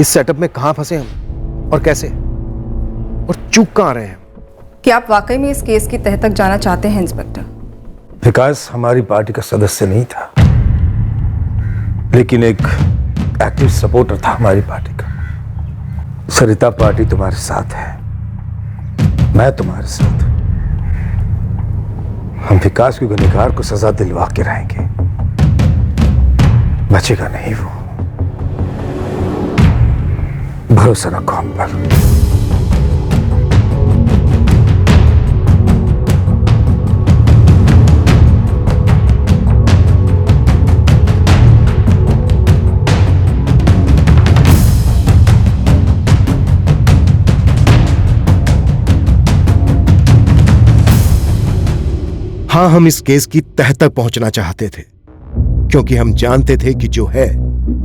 इस सेटअप में कहां फंसे हम और कैसे, और चूक कहां रहे हैं? क्या आप वाकई में इस केस की तह तक जाना चाहते हैं इंस्पेक्टर? विकास हमारी पार्टी का सदस्य नहीं था, लेकिन एक एक्टिव सपोर्टर था हमारी पार्टी का। सरिता पार्टी तुम्हारे साथ है, मैं तुम्हारे साथ। हम विकास के गुनहगार को सजा दिलवा के रहेंगे, बचेगा नहीं वो। भरोसा रखो हम पर। हाँ, हम इस केस की तह तक पहुंचना चाहते थे, क्योंकि हम जानते थे कि जो है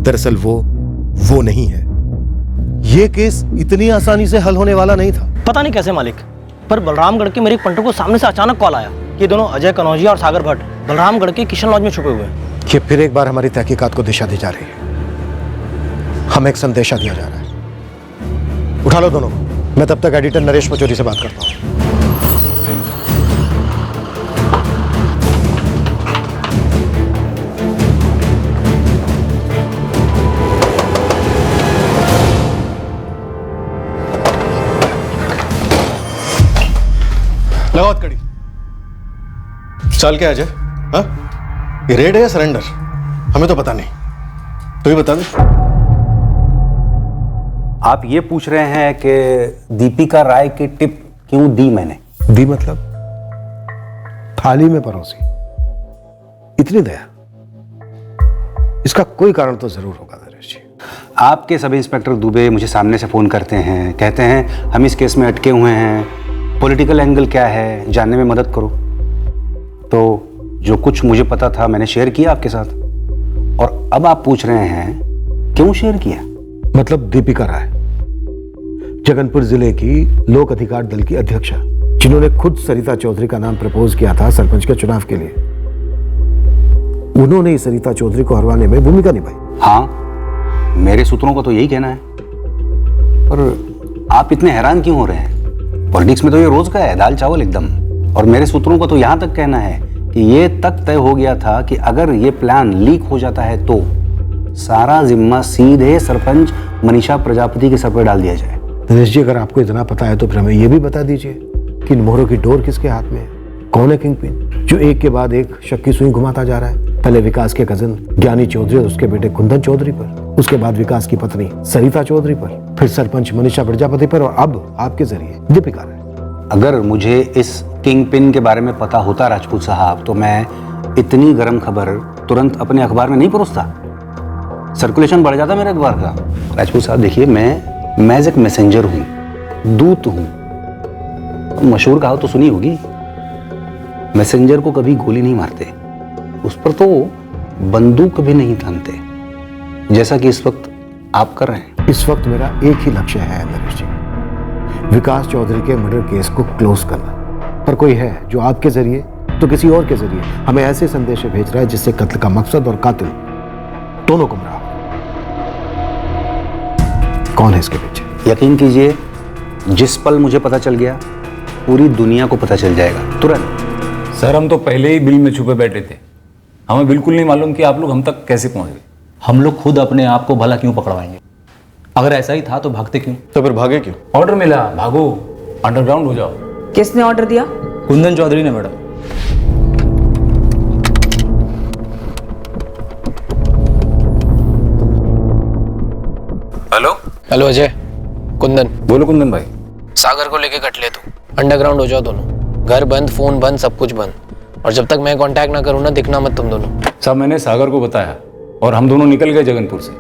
दरअसल वो नहीं है। यह केस इतनी आसानी से हल होने वाला नहीं था। पता नहीं कैसे मालिक, पर बलरामगढ़ के मेरे पंटो को सामने से अचानक कॉल आया कि दोनों अजय कनौजिया और सागर भट्ट बलरामगढ़ के किशन लॉज में छुपे हुए हैं। ये फिर एक बार हमारी तहकीकात को दिशा दी जा रही है। हमें एक संदेशा दिया जा रहा है। उठा लो दोनों को। मैं तब तक एडिटर नरेश पचौरी से बात करता हूं। लगाओ कड़ी। चाल क्या है अजय? हाँ, ये रेड है या सरेंडर? हमें तो पता नहीं, तो ही बता दे। आप ये पूछ रहे हैं कि दीपिका राय की टिप क्यों दी मैंने? दी मतलब थाली में परोसी। इतनी दया, इसका कोई कारण तो जरूर होगा नरेश जी। आपके सब इंस्पेक्टर दुबे मुझे सामने से फ़ोन करते हैं, कहते हैं हम इस केस में अटके हुए हैं, पॉलिटिकल एंगल क्या है जानने में मदद करो। तो जो कुछ मुझे पता था मैंने शेयर किया आपके साथ, और अब आप पूछ रहे हैं क्यों शेयर किया? मतलब दीपिका राय, जगनपुर जिले की लोक अधिकार दल की अध्यक्षा, जिन्होंने खुद सरिता चौधरी का नाम प्रपोज किया था सरपंच के चुनाव के लिए, उन्होंने ही सरिता चौधरी को हरवाने में भूमिका निभाई। हाँ, मेरे सूत्रों का तो यही कहना है। पर आप इतने हैरान क्यों हो रहे हैं? पॉलिटिक्स में तो ये रोज का है, दाल चावल एकदम। और मेरे सूत्रों का तो यहां तक कहना है कि ये तक तय हो गया था कि अगर ये प्लान लीक हो जाता है तो सारा जिम्मा सीधे सरपंच मनीषा प्रजापति के सर पर डाल दिया जाए। नरेश जी, अगर आपको इतना पता है तो फिर हमें यह भी बता दीजिए कि इन मोहरों की डोर किसके हाथ में है, कौन है किंगपिन जो एक के बाद एक शक की सुई घुमाता जा रहा है। पहले विकास के कजन ज्ञानी चौधरी और उसके बेटे कुंदन चौधरी पर, उसके बाद विकास की पत्नी सरिता चौधरी पर, फिर सरपंच मनीषा प्रजापति पर, और अब आपके जरिए दीपिका राय। अगर मुझे इस किंग पिन के बारे में पता होता राजपूत साहब, तो मैं इतनी गर्म खबर तुरंत अपने अखबार में नहीं परोसता, सर्कुलेशन बढ़ जाता मेरे अखबार का। राजपूत साहब देखिए, मैं एक मैसेंजर हूँ, दूत हूँ। मशहूर कहावत तो सुनी होगी, मैसेंजर को कभी गोली नहीं मारते, उस पर तो बंदूक भी नहीं थामते, जैसा कि इस वक्त आप कर रहे हैं। इस वक्त मेरा एक ही लक्ष्य है नरेश जी, विकास चौधरी के मर्डर केस को क्लोज करना। पर कोई है जो आपके जरिए तो किसी और के जरिए हमें ऐसे संदेश भेज रहा है जिससे कत्ल का मकसद और कातिल दोनों गुमराह हो। कौन है इसके पीछे? यकीन कीजिए, जिस पल मुझे पता चल गया पूरी दुनिया को पता चल जाएगा तुरंत। सर, हम तो पहले ही बिल में छुपे बैठे थे, हमें बिल्कुल नहीं मालूम कि आप लोग हम तक कैसे पहुंच गए। हम लोग खुद अपने आप को भला क्यों पकड़वाएंगे? अगर ऐसा ही था तो भागते क्यों? तो फिर भागे क्यों? ऑर्डर मिला, भागो, अंडरग्राउंड हो जाओ। किसने ऑर्डर दिया? कुंदन चौधरी ने madam. Hello hello Ajay, Kundan. बोलो कुंदन भाई। सागर को लेके कट ले तू, अंडरग्राउंड हो जाओ दोनों, घर बंद, फोन बंद, सब कुछ बंद, और जब तक मैं कांटेक्ट ना करूँ ना, दिखना मत तुम दोनों। साहब, मैंने सागर को बताया और हम दोनों निकल गए जगनपुर से।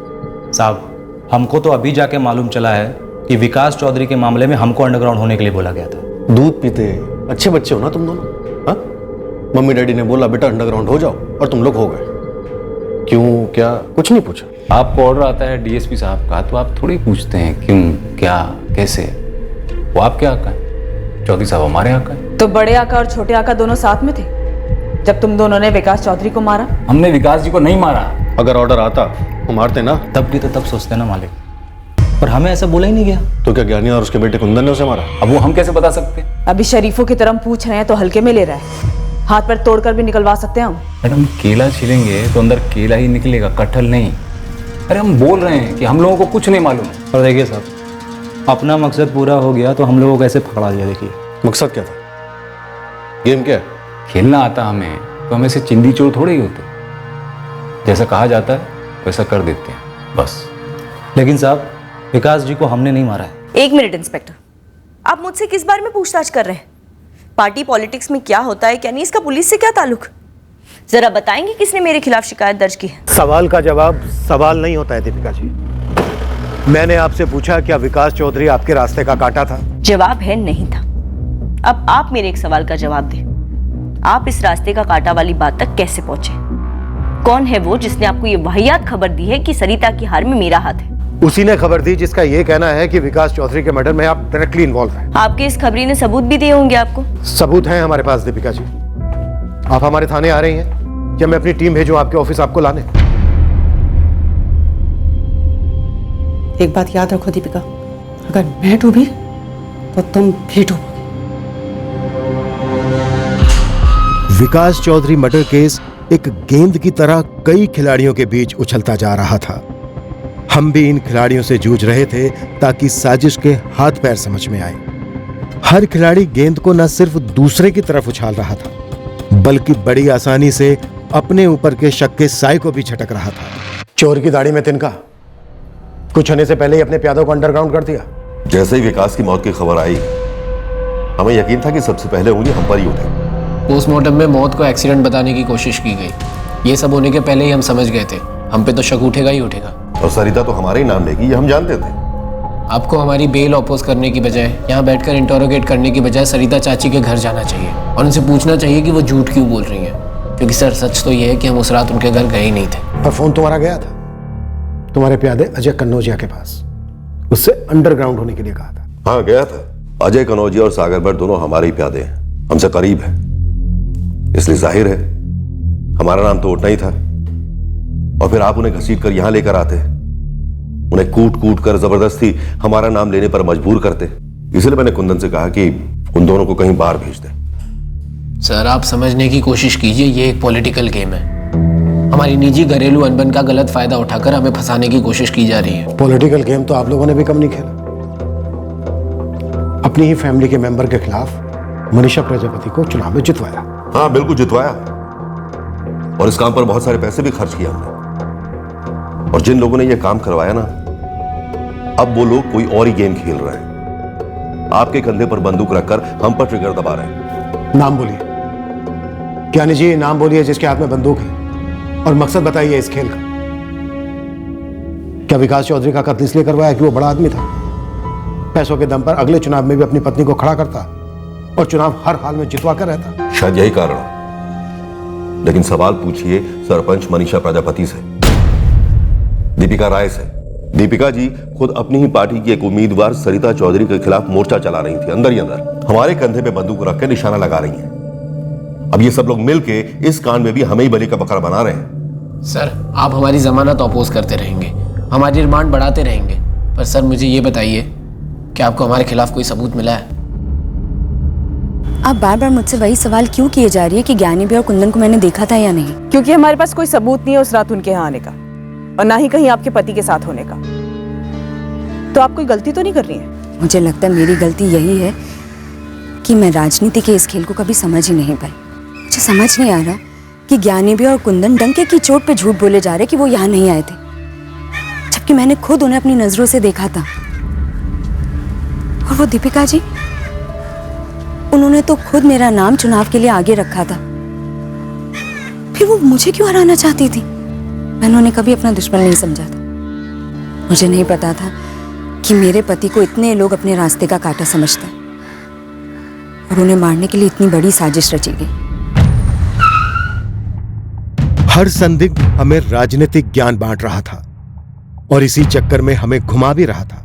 साहब, हमको तो अभी जाके मालूम चला है कि विकास चौधरी के मामले में हमको अंडरग्राउंड होने के लिए बोला गया था। दूध पीते अच्छे बच्चे हो ना तुम दोनों, हाँ? मम्मी डैडी ने बोला बेटा अंडरग्राउंड हो जाओ, और तुम लोग हो गए। क्यों, क्या, कुछ नहीं पूछा? आपको ऑर्डर आता है डीएसपी साहब का, तो आप थोड़ी पूछते हैं क्यों, क्या, कैसे। वो आपके आका है, चौधरी साहब हमारे आका है। तो बड़े आका और छोटे आका दोनों साथ में थे जब तुम दोनों ने विकास चौधरी को मारा? हमने विकास जी को नहीं मारा। अगर ऑर्डर आता तो मारते ना। तब की तो तब सोचते ना मालिक, पर हमें ऐसा बोला ही नहीं गया। तो क्या ज्ञानी और उसके बेटे कुंदन ने उसे मारा? अब वो हम कैसे बता सकते? अभी शरीफों की तरह पूछ रहे हैं तो हल्के में ले रहा है, हाथ पर तोड़कर भी निकलवा सकते हैं हम। मैडम, केला छिलेंगे तो अंदर केला ही निकलेगा, कटहल नहीं। अरे हम बोल रहे हैं कि हम लोगों को कुछ नहीं मालूम है। और देखिए साहब, अपना मकसद पूरा हो गया तो हम लोगों को कैसे पकड़ा दिया? देखिए मकसद क्या था, गेम क्या है? खेलना आता हमें तो हम ऐसे चिंदी चोर थोड़े ही होते, जैसा कहा जाता है वैसा कर देते हैं बस। लेकिन साहब, विकास जी को हमने नहीं मारा है। एक मिनट इंस्पेक्टर, आप मुझसे किस बारे में पूछताछ कर रहे हैं? पार्टी पॉलिटिक्स में क्या होता है क्या नहीं, इसका पुलिस से क्या ताल्लुक? जरा बताएंगे किसने मेरे खिलाफ शिकायत दर्ज की है? सवाल का जवाब सवाल नहीं होता है दीपिका जी। मैंने आपसे पूछा क्या विकास चौधरी आपके रास्ते का कांटा था? जवाब है नहीं था। अब आप मेरे एक सवाल का जवाब दें, आप इस रास्ते का कांटा वाली बात तक कैसे पहुंचे? कौन है वो जिसने आपको ये वाहियात खबर दी है कि सरिता की हार में मेरा हाथ है? उसी ने खबर दी जिसका ये कहना है कि विकास चौधरी के मर्डर में आप डायरेक्टली इन्वॉल्व हैं। आपके इस खबरी ने सबूत भी दिए होंगे आपको? सबूत हैं हमारे पास दीपिका जी। आप हमारे थाने आ रही हैं या मैं अपनी टीम भेजूं आपके ऑफिस आपको लाने? एक बात याद रखो दीपिका, अगर मैं डूबी तो तुम भी डूबोगे। विकास चौधरी मर्डर केस एक गेंद की तरह कई खिलाड़ियों के बीच उछलता जा रहा था। हम भी इन खिलाड़ियों से जूझ रहे थे ताकि साजिश के हाथ पैर समझ में आए। हर खिलाड़ी गेंद को न सिर्फ दूसरे की तरफ उछाल रहा था, बल्कि बड़ी आसानी से अपने ऊपर के शक के साए को भी झटक रहा था। चोर की दाढ़ी में तिनका, कुछ होने से पहले ही अपने प्यादों को अंडरग्राउंड कर दिया। जैसे ही विकास की मौत की खबर आई, हमें यकीन था कि सबसे पहले उंगली हम पर ही उठेगी। पोस्टमार्टम में मौत को एक्सीडेंट बताने की कोशिश की गई, ये सब होने के पहले ही हम समझ गए थे, हम पे तो शक उठेगा ही उठेगा। और सरिता तो हमारे ही नाम लेगी, ये हम जानते थे। आपको हमारी बेल अपोज करने की बजाय, यहाँ बैठकर इंटरोगेट करने की बजाय सरिता चाची के घर जाना चाहिए और उनसे पूछना चाहिए कि वो झूठ क्यों बोल रही हैं। क्योंकि सर सच तो ये है कि हम उस रात उनके घर गए ही नहीं थे। पर फोन तुम्हारा गया था तुम्हारे प्यादे अजय कन्नौजिया के पास, उससे अंडरग्राउंड होने के लिए कहा था। हाँ गया था। अजय कन्नौजिया और सागर भट्ट दोनों हमारे ही प्यादे हैं, हमसे करीब है, इसलिए जाहिर है हमारा नाम तो उठना ही था। और फिर आप उन्हें घसीट कर यहां लेकर आते, उन्हें कूट कूट कर जबरदस्ती हमारा नाम लेने पर मजबूर करते। इसलिए मैंने कुंदन से कहा कि उन दोनों को कहीं बाहर भेज दे। सर आप समझने की कोशिश कीजिए, ये एक पॉलिटिकल गेम है। हमारी निजी घरेलू अनबन का गलत फायदा उठाकर हमें फंसाने की कोशिश की जा रही है। पॉलिटिकल गेम तो आप लोगों ने भी कम नहीं खेला। अपनी ही फैमिली के मेंबर के खिलाफ मनीषा प्रजापति को चुनाव में जितवाया। हाँ बिल्कुल जितवाया, और इस काम पर बहुत सारे पैसे भी खर्च किया हमने। और जिन लोगों ने यह काम करवाया ना, अब वो लोग कोई और ही गेम खेल रहे हैं। आपके कंधे पर बंदूक रखकर हम पर ट्रिगर दबा रहे हैं। नाम बोलिए ज्ञानी जी, नाम बोलिए जिसके हाथ में बंदूक है, और मकसद बताइए इस खेल का। क्या विकास चौधरी का कत्ल इसलिए करवाया कि वो बड़ा आदमी था? पैसों के दम पर अगले चुनाव में भी अपनी पत्नी को खड़ा करता और चुनाव हर हाल में जितवा कर रहता। शायद यही कारण है, लेकिन सवाल पूछिए सरपंच मनीषा प्रजापति से, दीपिका राय से। दीपिका जी खुद अपनी ही पार्टी की एक उम्मीदवार सरिता चौधरी के खिलाफ मोर्चा चला रही थी, अंदर ही अंदर हमारे कंधे पे बंदूक रख के निशाना लगा रही हैं। अब ये सब लोग मिलके इस कांड में भी हमें ही बलि का बकरा बना रहे हैं। सर आप हमारी जमानत अपोज करते रहेंगे, हमारी रिमांड बढ़ाते रहेंगे, पर सर मुझे ये बताइए कि आपको हमारे खिलाफ कोई सबूत मिला है? आप बार बार मुझसे वही सवाल क्यों किए जा रही है कि ज्ञानी भी और कुंदन को मैंने देखा था या नहीं? क्योंकि हमारे पास कोई सबूत नहीं है उस रात उनके यहाँ आने का, और ना ही कहीं आपके पति के साथ होने का। तो आप कोई गलती तो नहीं कर रही हैं? मुझे लगता है मेरी गलती यही है कि मैं राजनीति के इस खेल को कभी समझ ही नहीं पाई। मुझे समझ नहीं आ रहा कि ज्ञानी भी और कुंदन डंके की चोट पे झूठ बोले जा रहे कि वो यहाँ नहीं आए थे, जबकि मैंने खुद उन्हें अपनी नजरों से देखा था। और वो दीपिका जी, उन्होंने तो खुद मेरा नाम चुनाव के लिए आगे रखा था, फिर वो मुझे क्यों हराना चाहती थी? मैंने उन्हें कभी अपना दुश्मन नहीं समझा था। मुझे नहीं पता था कि मेरे पति को इतने लोग अपने रास्ते का कांटा समझते हैं और उन्हें मारने के लिए इतनी बड़ी साजिश रची गई। हर संदिग्ध हमें राजनीतिक ज्ञान बांट रहा था और इसी चक्कर में हमें घुमा भी रहा था।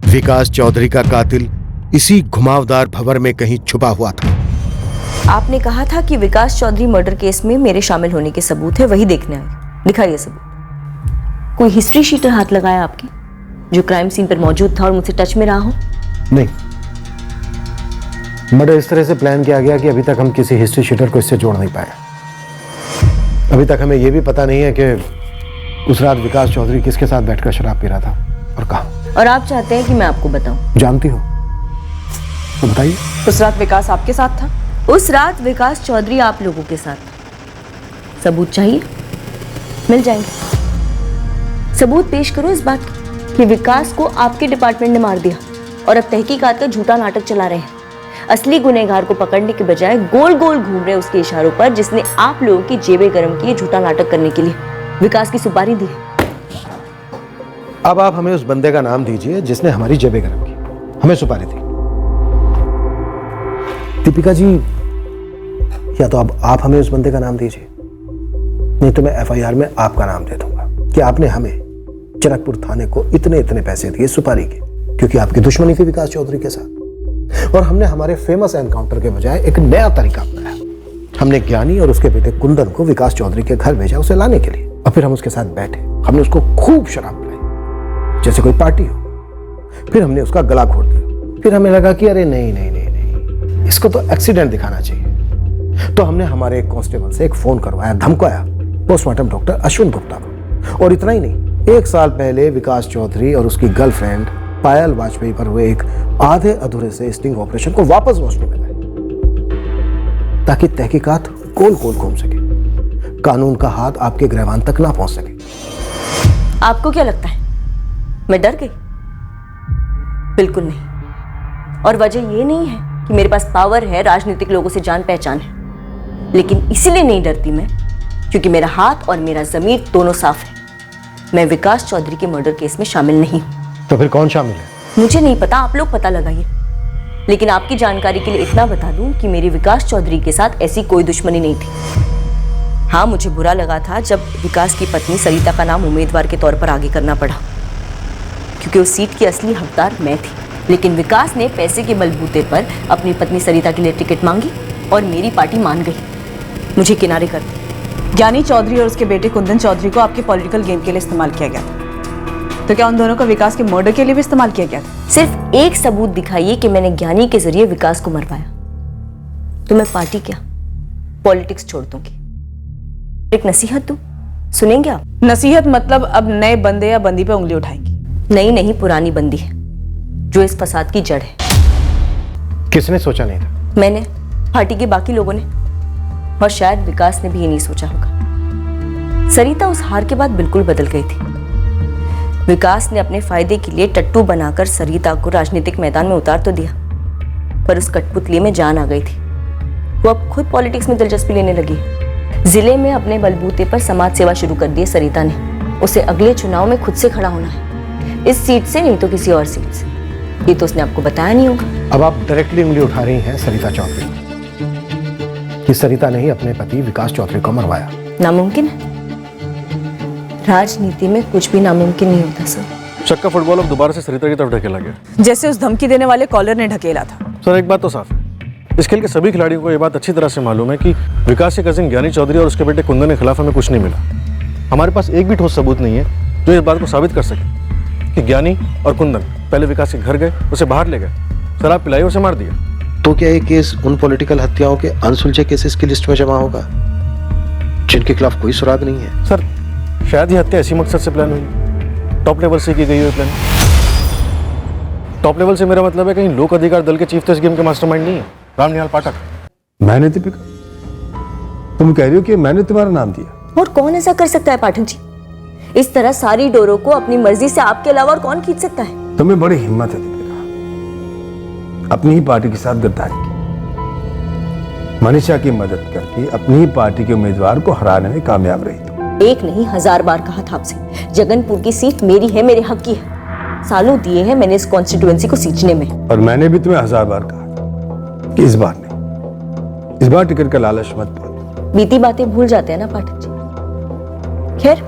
विकास चौधरी का कातिल इसी घुमावदार भंवर में कहीं छुपा हुआ था। आपने कहा था कि विकास चौधरी मर्डर केस में मेरे शामिल होने के सबूत है, वही देखने आए। दिखाइए सबूत। कोई हिस्ट्री शीटर हाथ लगाया आपकी जो क्राइम सीन पर मौजूद था और मुझसे टच में रहा हो? नहीं, मर्डर इस तरह से प्लान किया गया कि अभी तक हम किसी हिस्ट्री शीटर को इससे जोड़ नहीं पाए। अभी तक हमें यह भी पता नहीं है कि उस रात विकास चौधरी किसके साथ बैठकर शराब पी रहा था और कहां। और आप चाहते हैं कि मैं आपको बताऊं? जानती हो तो बताइए। उस रात विकास आपके साथ था? उस रात विकास चौधरी आप लोगों के साथ था। सबूत चाहिए? मिल जाएंगे। सबूत पेश करो इस बात कि विकास को आपके डिपार्टमेंट ने मार दिया और अब तहकीकात का झूठा नाटक चला रहे हैं। असली गुनहगार को पकड़ने के बजाय गोल गोल घूम रहे उसके इशारों पर जिसने आप लोगों की जेबें गर्म की झूठा नाटक करने के लिए विकास की सुपारी दी। अब आप हमें उस बंदे का नाम दीजिए जिसने हमारी जेबें गर्म की, हमें सुपारी दी। दीपिका जी, या तो अब आप हमें उस बंदे का नाम दीजिए, नहीं तो मैं एफआईआर में आपका नाम दे दूंगा कि आपने हमें जनकपुर थाने को इतने पैसे दिए सुपारी के, क्योंकि आपकी दुश्मनी थी विकास चौधरी के साथ और हमने हमारे फेमस एनकाउंटर के बजाय एक नया तरीका अपनाया। हमने ज्ञानी और उसके बेटे कुंदन को विकास चौधरी के घर भेजा उसे लाने के लिए, और फिर हम उसके साथ बैठे। हमने उसको खूब शराब पिलाई जैसे कोई पार्टी हो। फिर हमने उसका गला घोट दिया। फिर हमें लगा कि अरे नहीं नहीं नहीं नहीं, इसको तो एक्सीडेंट दिखाना चाहिए। तो हमने हमारे एक कांस्टेबल से एक फोन करवाया, धमकाया पोस्टमार्टम डॉक्टर अश्विन गुप्ता को। और इतना ही नहीं, 1 साल पहले विकास चौधरी और उसकी गर्लफ्रेंड पायल वाजपेयी पर हुए एक आधे अधूरे से स्टिंग ऑपरेशन को वापस रोशनी में लाए ताकि तहकीकात गोल गोल घूम सके, कानून का हाथ आपके गृहवान तक ना पहुंच सके। आपको क्या लगता है मैं डर गई? बिल्कुल नहीं। और वजह यह नहीं है कि मेरे पास पावर है, राजनीतिक लोगों से जान पहचान है, लेकिन इसीलिए नहीं डरती मैं क्योंकि मेरा हाथ और मेरा ज़मीर दोनों साफ है। मैं विकास चौधरी के मर्डर केस में शामिल नहीं हूँ। तो फिर कौन शामिल है? मुझे नहीं पता, आप लोग पता लगाइए। लेकिन आपकी जानकारी के लिए इतना बता दूं कि मेरी विकास चौधरी के साथ ऐसी कोई दुश्मनी नहीं थी। हाँ, मुझे बुरा लगा था जब विकास की पत्नी सरिता का नाम उम्मीदवार के तौर पर आगे करना पड़ा, क्योंकि उस सीट की असली हकदार मैं थी। लेकिन विकास ने पैसे के बलबूते पर अपनी पत्नी सरिता के लिए टिकट मांगी और मेरी पार्टी मान गई, मुझे किनारे कर दिया। ज्ञानी चौधरी और उसके बेटे कुंदन चौधरी को आपके पॉलिटिकल गेम के लिए इस्तेमाल किया गया था, तो क्या उन दोनों को विकास के मर्डर के लिए भी इस्तेमाल किया गया था? सिर्फ एक सबूत दिखाइए कि मैंने ज्ञानी के जरिए विकास को मरवाया, तो मैं पार्टी क्या पॉलिटिक्स छोड़ दूंगी। एक नसीहत दूं, सुनेंगे आप? नसीहत मतलब अब नए बंदे या बंदी पे उंगली उठाएंगी? नई नहीं, पुरानी बंदी है जो इस फसाद की जड़ है। किसने सोचा नहीं था? मैंने, पार्टी के बाकी लोगों ने, और शायद विकास ने भी ये नहीं सोचा होगा। सरिता उस हार के बाद बिल्कुल बदल गई थी। विकास ने अपने फायदे के लिए टट्टू बनाकर सरिता को राजनीतिक मैदान में उतार तो दिया, पर उस कठपुतली में जान आ गई थी। वो अब खुद पॉलिटिक्स में दिलचस्पी लेने लगी। जिले में अपने बलबूते पर समाज सेवा शुरू कर दी है सरिता ने। उसे अगले चुनाव में खुद से खड़ा होना है, इस सीट से नहीं तो किसी और सीट से। ये तो उसने आपको बताया नहीं होगा। अब आप डायरेक्टली उंगली उठा रही हैं सरिता चौधरी कि सरिता ने ही अपने पति विकास चौधरी को मरवाया। नामुमकिन है, राजनीति में कुछ भी नामुमकिन नहीं होता सर। चक्का फुटबॉल अब दोबारा से सरिता की तरफ ढकेला गया, जैसे उस धमकी देने वाले कॉलर ने ढकेला था। सर एक बात तो साफ है, इस खेल के सभी खिलाड़ियों को यह बात अच्छी तरह से मालूम है कि विकास के कजिन ज्ञानी चौधरी और उसके बेटे कुंदन के खिलाफ हमें कुछ नहीं मिला। हमारे पास एक भी ठोस सबूत नहीं है जो इस बात को साबित कर सके कि ज्ञानी और कुंदन पहले विकास के घर गए, उसे बाहर ले गए, शराब पिलाई और उसे मार दिया। तो क्या ये केस उन पॉलिटिकल हत्याओं के अनसुलझे केसेस की लिस्ट में जमा होगा जिनके खिलाफ कोई सुराग नहीं है? सर शायद ये हत्या ऐसी मकसद से प्लान हुई, टॉप लेवल से की गई हुई प्लान। टॉप लेवल से मेरा मतलब है कहीं लोक अधिकार दल के चीफ तो इस गेम के मास्टरमाइंड नहीं है राम निहाल पाठक। मैंने दीपिका, तुम कह रही हो कि मैंने तुम्हारा नाम दिया? और कौन ऐसा कर सकता है पाठक जी? इस तरह सारी डोरों को अपनी मर्जी से आपके अलावा और कौन खींच सकता है? तुम्हें बड़ी हिम्मत है दीपिका, अपनी ही पार्टी के साथ गद्दारी की, मनीषा की मदद करके अपनी ही पार्टी के उम्मीदवार को हराने में कामयाब रही। तुम एक नहीं 1000 बार कहा था आपसे, जगनपुर की सीट मेरी है, मेरे हक की है। सालों दिए हैं मैंने इस कॉन्स्टिट्यूएंसी को सींचने में। और मैंने भी तुम्हें 1000 बार कहा कि इस बार नहीं, इस बार टिकट का लालच मत पालो। बीती बातें भूल जाते हैं ना पाठक जी। खैर,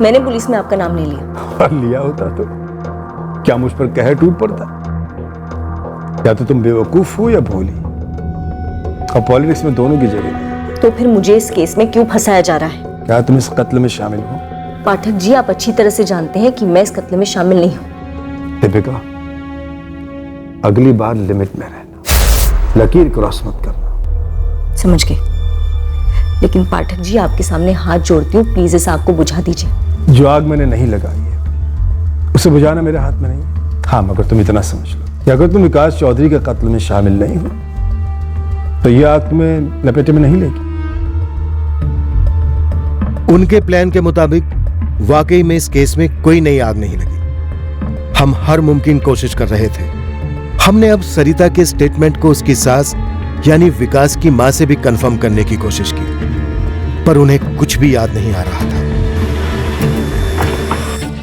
मैंने पुलिस में आपका नाम नहीं लिया। और लिया होता तो क्या मुझ पर कहर टूट पड़ता? या तो तुम बेवकूफ हो या भोली, और पॉलिटिक्स में दोनों की जगह नहीं। तो फिर मुझे इस केस में क्यों फंसाया जा रहा है? क्या तुम इस कत्ल में शामिल हो? पाठक जी, आप अच्छी तरह से जानते हैं कि मैं इस कत्ल में शामिल नहीं हूँ। दीपिका, अगली बार लिमिट में रहना, लकीर क्रॉस मत करना। समझ गए। लेकिन पाठक जी, आपके सामने हाथ जोड़ती हूँ, प्लीज इस आग को बुझा दीजिए। जो आग मैंने नहीं लगाई है उसे बुझाना मेरे हाथ में नहीं। हाँ, मगर तुम इतना समझ लो कि अगर तुम विकास चौधरी के कत्ल में शामिल नहीं हो तो यह आग तुम्हें लपेटे में नहीं लेगी। उनके प्लान के मुताबिक वाकई में इस केस में कोई नई आग नहीं लगी। हम हर मुमकिन कोशिश कर रहे थे। हमने अब सरिता के स्टेटमेंट को उसकी सास यानी विकास की मां से भी कंफर्म करने की कोशिश की, पर उन्हें कुछ भी याद नहीं आ रहा था।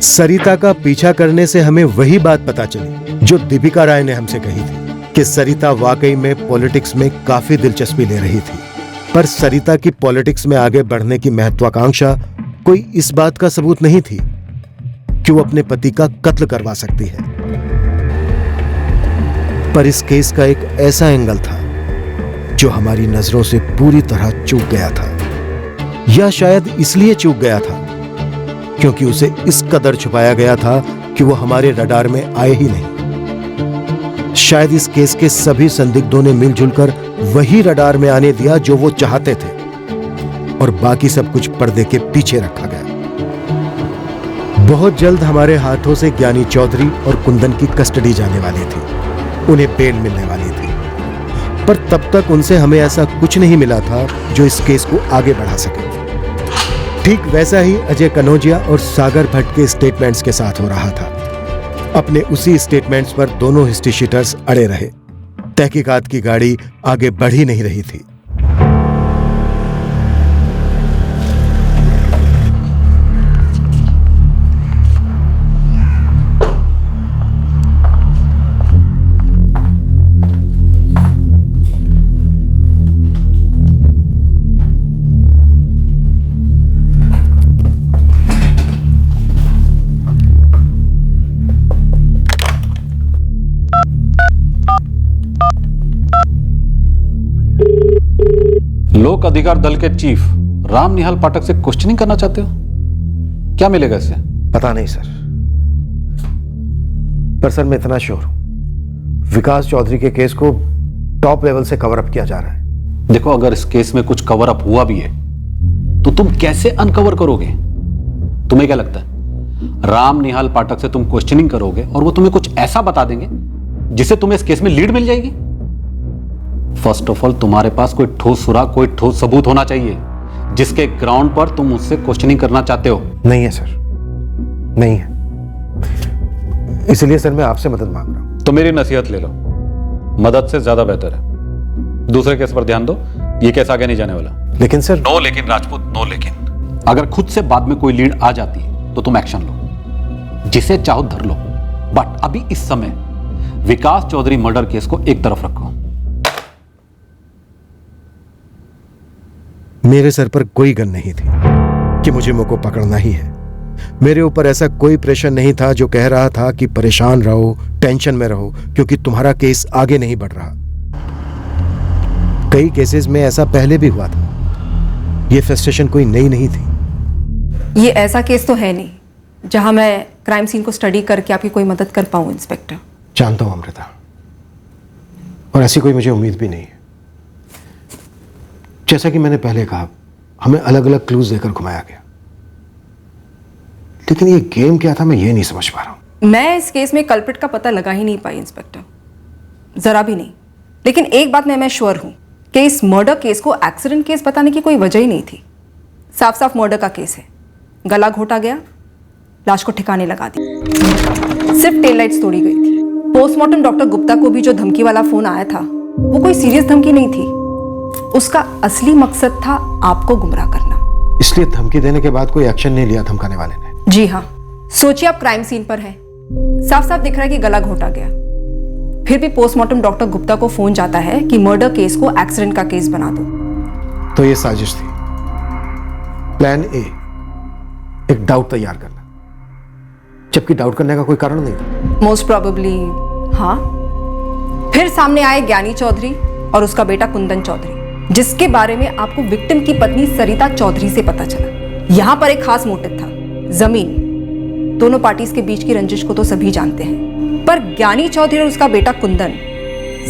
सरिता का पीछा करने से हमें वही बात पता चली जो दीपिका राय ने हमसे कही थी कि सरिता वाकई में पॉलिटिक्स में काफी दिलचस्पी ले रही थी, पर सरिता की पॉलिटिक्स में आगे बढ़ने की महत्वाकांक्षा कोई इस बात का सबूत नहीं थी कि वो अपने पति का कत्ल करवा सकती है। पर इस केस का एक ऐसा एंगल था जो हमारी नजरों से पूरी तरह चूक गया था, या शायद इसलिए चूक गया था क्योंकि उसे इस कदर छुपाया गया था कि वो हमारे रडार में आए ही नहीं। शायद इस केस के सभी संदिग्धों ने मिलजुल कर वही रडार में आने दिया जो वो चाहते थे, और बाकी सब कुछ पर्दे के पीछे रखा गया। बहुत जल्द हमारे हाथों से ज्ञानी चौधरी और कुंदन की कस्टडी जाने वाली थी, उन्हें बेल मिलने वाली थी, पर तब तक उनसे हमें ऐसा कुछ नहीं मिला था जो इस केस को आगे बढ़ा सके। ठीक वैसा ही अजय कनौजिया और सागर भट्ट के स्टेटमेंट्स के साथ हो रहा था। अपने उसी स्टेटमेंट्स पर दोनों हिस्ट्री शीटर्स अड़े रहे। तहकीकात की गाड़ी आगे बढ़ ही नहीं रही थी। लोक अधिकार दल के चीफ राम निहाल पाठक से क्वेश्चनिंग करना चाहते हो? क्या मिलेगा इससे? पता नहीं सर, पर सर मैं इतना श्योर हूं विकास चौधरी के केस को टॉप लेवल से कवर अप किया जा रहा है। देखो, अगर इस केस में कुछ कवर अप हुआ भी है तो तुम कैसे अनकवर करोगे? तुम्हें क्या लगता है राम निहाल पाठक से तुम क्वेश्चनिंग करोगे और वो तुम्हें कुछ ऐसा बता देंगे जिससे तुम्हें इस केस में लीड मिल जाएगी? फर्स्ट ऑफ ऑल तुम्हारे पास कोई ठोस सुराग, कोई ठोस सबूत होना चाहिए जिसके ग्राउंड पर तुम उससे क्वेश्चनिंग करना चाहते हो। नहीं है सर, नहीं है। इसलिए सर मैं आपसे मदद मांग रहा हूं। तो मेरी नसीहत ले लो, मदद से ज्यादा बेहतर है। दूसरे केस पर ध्यान दो, ये केस आगे नहीं जाने वाला। लेकिन सर नो लेकिन राजपूत, नो लेकिन। अगर खुद से बाद में कोई लीड आ जाती है तो तुम एक्शन लो, जिसे चाहो धर लो, बट अभी इस समय विकास चौधरी मर्डर केस को एक तरफ रखो। मेरे सर पर कोई गन नहीं थी कि मुझे मुझको पकड़ना ही है। मेरे ऊपर ऐसा कोई प्रेशर नहीं था जो कह रहा था कि परेशान रहो, टेंशन में रहो, क्योंकि तुम्हारा केस आगे नहीं बढ़ रहा। कई केसेस में ऐसा पहले भी हुआ था। यह फ्रस्ट्रेशन कोई नई नहीं थी। ये ऐसा केस तो है नहीं जहां मैं क्राइम सीन को स्टडी करके आपकी कोई मदद कर पाऊं इंस्पेक्टर। जानता हूं अमृता, और ऐसी कोई मुझे उम्मीद भी नहीं है। जैसा कि मैंने पहले कहा, हमें अलग अलग क्लूज देकर घुमाया गया, लेकिन ये गेम क्या था मैं ये नहीं समझ पा रहा हूं। मैं इस केस में कल्प्रिट का पता लगा ही नहीं पाई इंस्पेक्टर, जरा भी नहीं। लेकिन एक बात में मैं श्योर हूं कि इस मर्डर केस को एक्सीडेंट केस बताने की कोई वजह ही नहीं थी। साफ साफ मर्डर का केस है। गला घोटा गया, लाश को ठिकाने लगा दी, सिर्फ टेल लाइट्स तोड़ी गई थी। पोस्टमार्टम डॉक्टर गुप्ता को भी जो धमकी वाला फोन आया था वो कोई सीरियस धमकी नहीं थी। उसका असली मकसद था आपको गुमराह करना। इसलिए धमकी देने के बाद कोई एक्शन नहीं लिया धमकाने वाले ने। जी हाँ, सोचिए आप क्राइम सीन पर हैं, साफ साफ दिख रहा है कि गला घोटा गया, फिर भी पोस्टमार्टम डॉक्टर गुप्ता को फोन जाता है कि मर्डर केस को एक्सीडेंट का केस बना दो। तो ये साजिश थी। प्लान ए, एक डाउट तैयार करना, जबकि डाउट करने का कोई कारण नहीं था। मोस्ट प्रोबेबली हाँ। फिर सामने आए ज्ञानी चौधरी और उसका बेटा कुंदन चौधरी, जिसके बारे में आपको विक्टिम की पत्नी सरिता चौधरी से पता चला। यहां पर एक खास मोटिव था, जमीन। दोनों पार्टीज के बीच की रंजिश को तो सभी जानते हैं, पर ज्ञानी चौधरी और उसका बेटा कुंदन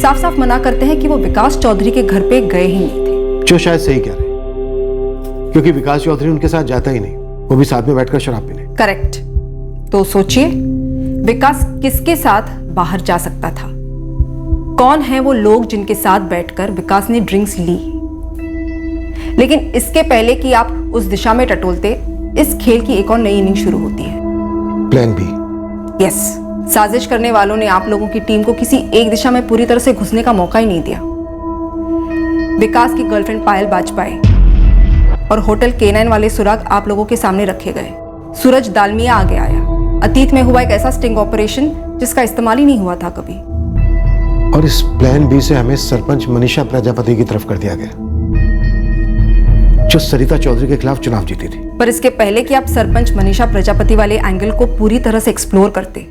साफ साफ मना करते हैं कि वो विकास चौधरी के घर पे गए ही नहीं थे। जो शायद सही कह रहे हैं, क्योंकि विकास चौधरी उनके साथ जाता ही नहीं, वो भी साथ में बैठकर शराब पीने। करेक्ट। तो सोचिए विकास किसके साथ बाहर जा सकता था? कौन है वो लोग जिनके साथ बैठकर विकास ने ड्रिंक्स ली? लेकिन इसके पहले कि आप उस दिशा में टटोलते, इस खेल की एक और नई इनिंग शुरू होती है। Plan B. यस, साजिश करने वालों ने आप लोगों की टीम को किसी एक दिशा में पूरी तरह से घुसने का मौका ही नहीं दिया। विकास की गर्लफ्रेंड पायल बाजपेयी और होटल K9 वाले सुराग आप लोगों के सामने रखे गए। सूरज दालमिया आगे आया। अतीत में हुआ एक ऐसा स्टिंग ऑपरेशन जिसका इस्तेमाल ही नहीं हुआ था कभी। और इस प्लान बी से हमें सरपंच मनीषा प्रजापति की तरफ कर दिया गया, जो सरिता चौधरी के खिलाफ चुनाव जीती थी। पर इसके पहले कि आप सरपंच मनीषा प्रजापति वाले एंगल को पूरी तरह से एक्सप्लोर करते,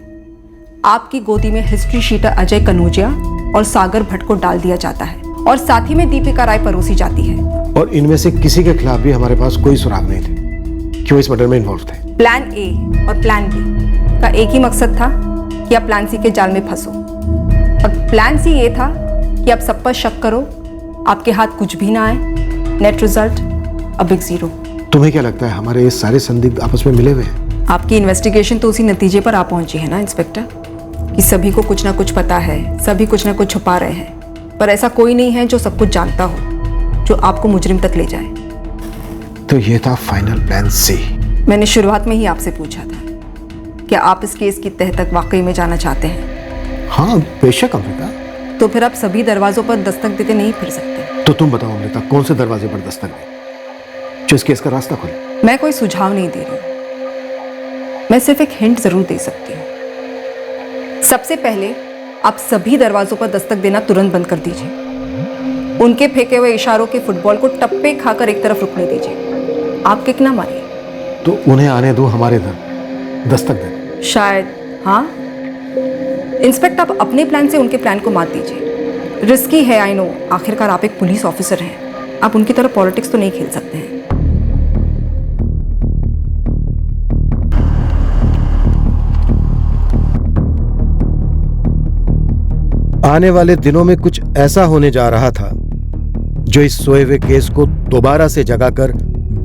आपकी गोदी में हिस्ट्री शीटर अजय कनौजिया और सागर भट्ट को डाल दिया जाता है, और साथ ही में दीपिका राय परोसी जाती है। और इनमें से किसी के खिलाफ भी हमारे पास कोई सुराग नहीं थे कि वो इस मर्डर में इन्वॉल्व थे। प्लान ए और प्लान बी का एक ही मकसद था कि आप प्लान सी के जाल में फंसो, और प्लान सी ये था कि आप सब पर शक करो, आपके हाथ कुछ भी ना आए, net result a big zero. तुम्हें क्या लगता है हमारे ये सारे संदिग्ध आपस में मिले हुए हैं? आपकी इन्वेस्टिगेशन तो उसी नतीजे पर आ पहुंची है ना इंस्पेक्टर, कि सभी को कुछ ना कुछ पता है, सभी कुछ ना कुछ छुपा रहे हैं, पर ऐसा कोई नहीं है जो सब कुछ जानता हो, जो आपको मुजरिम तक ले जाए। तो ये था फाइनल प्लान सी। मैंने शुरुआत में ही आपसे पूछा था, क्या आप इस केस की तह तक वाकई में जाना चाहते हैं? हाँ बेशक अमृता। तो फिर आप सभी दरवाजों पर दस्तक देते नहीं फिर सकते। तो तुम बताओ अमृता, कौन से दरवाजे पर दस्तक दे जो इस केस का रास्ता खोले? मैं कोई सुझाव नहीं दे रही, मैं सिर्फ एक हिंट जरूर दे सकती हूँ। सबसे पहले आप सभी दरवाजों पर दस्तक देना तुरंत बंद कर दीजिए। उनके फेंके हुए इशारों के फुटबॉल को टप्पे खाकर एक तरफ रुकने दीजिए। आप किक ना मारिए। तो उन्हें आने दो हमारे दर, दस्तक दे। शायद हाँ। इंस्पेक्टर आप अपने प्लान से उनके प्लान को मात दीजिए। रिस्की है आई नो, आखिरकार आप एक पुलिस ऑफिसर हैं, आप उनकी तरह पॉलिटिक्स तो नहीं खेल सकते हैं। आने वाले दिनों में कुछ ऐसा होने जा रहा था जो इस सोए हुए केस को दोबारा से जगाकर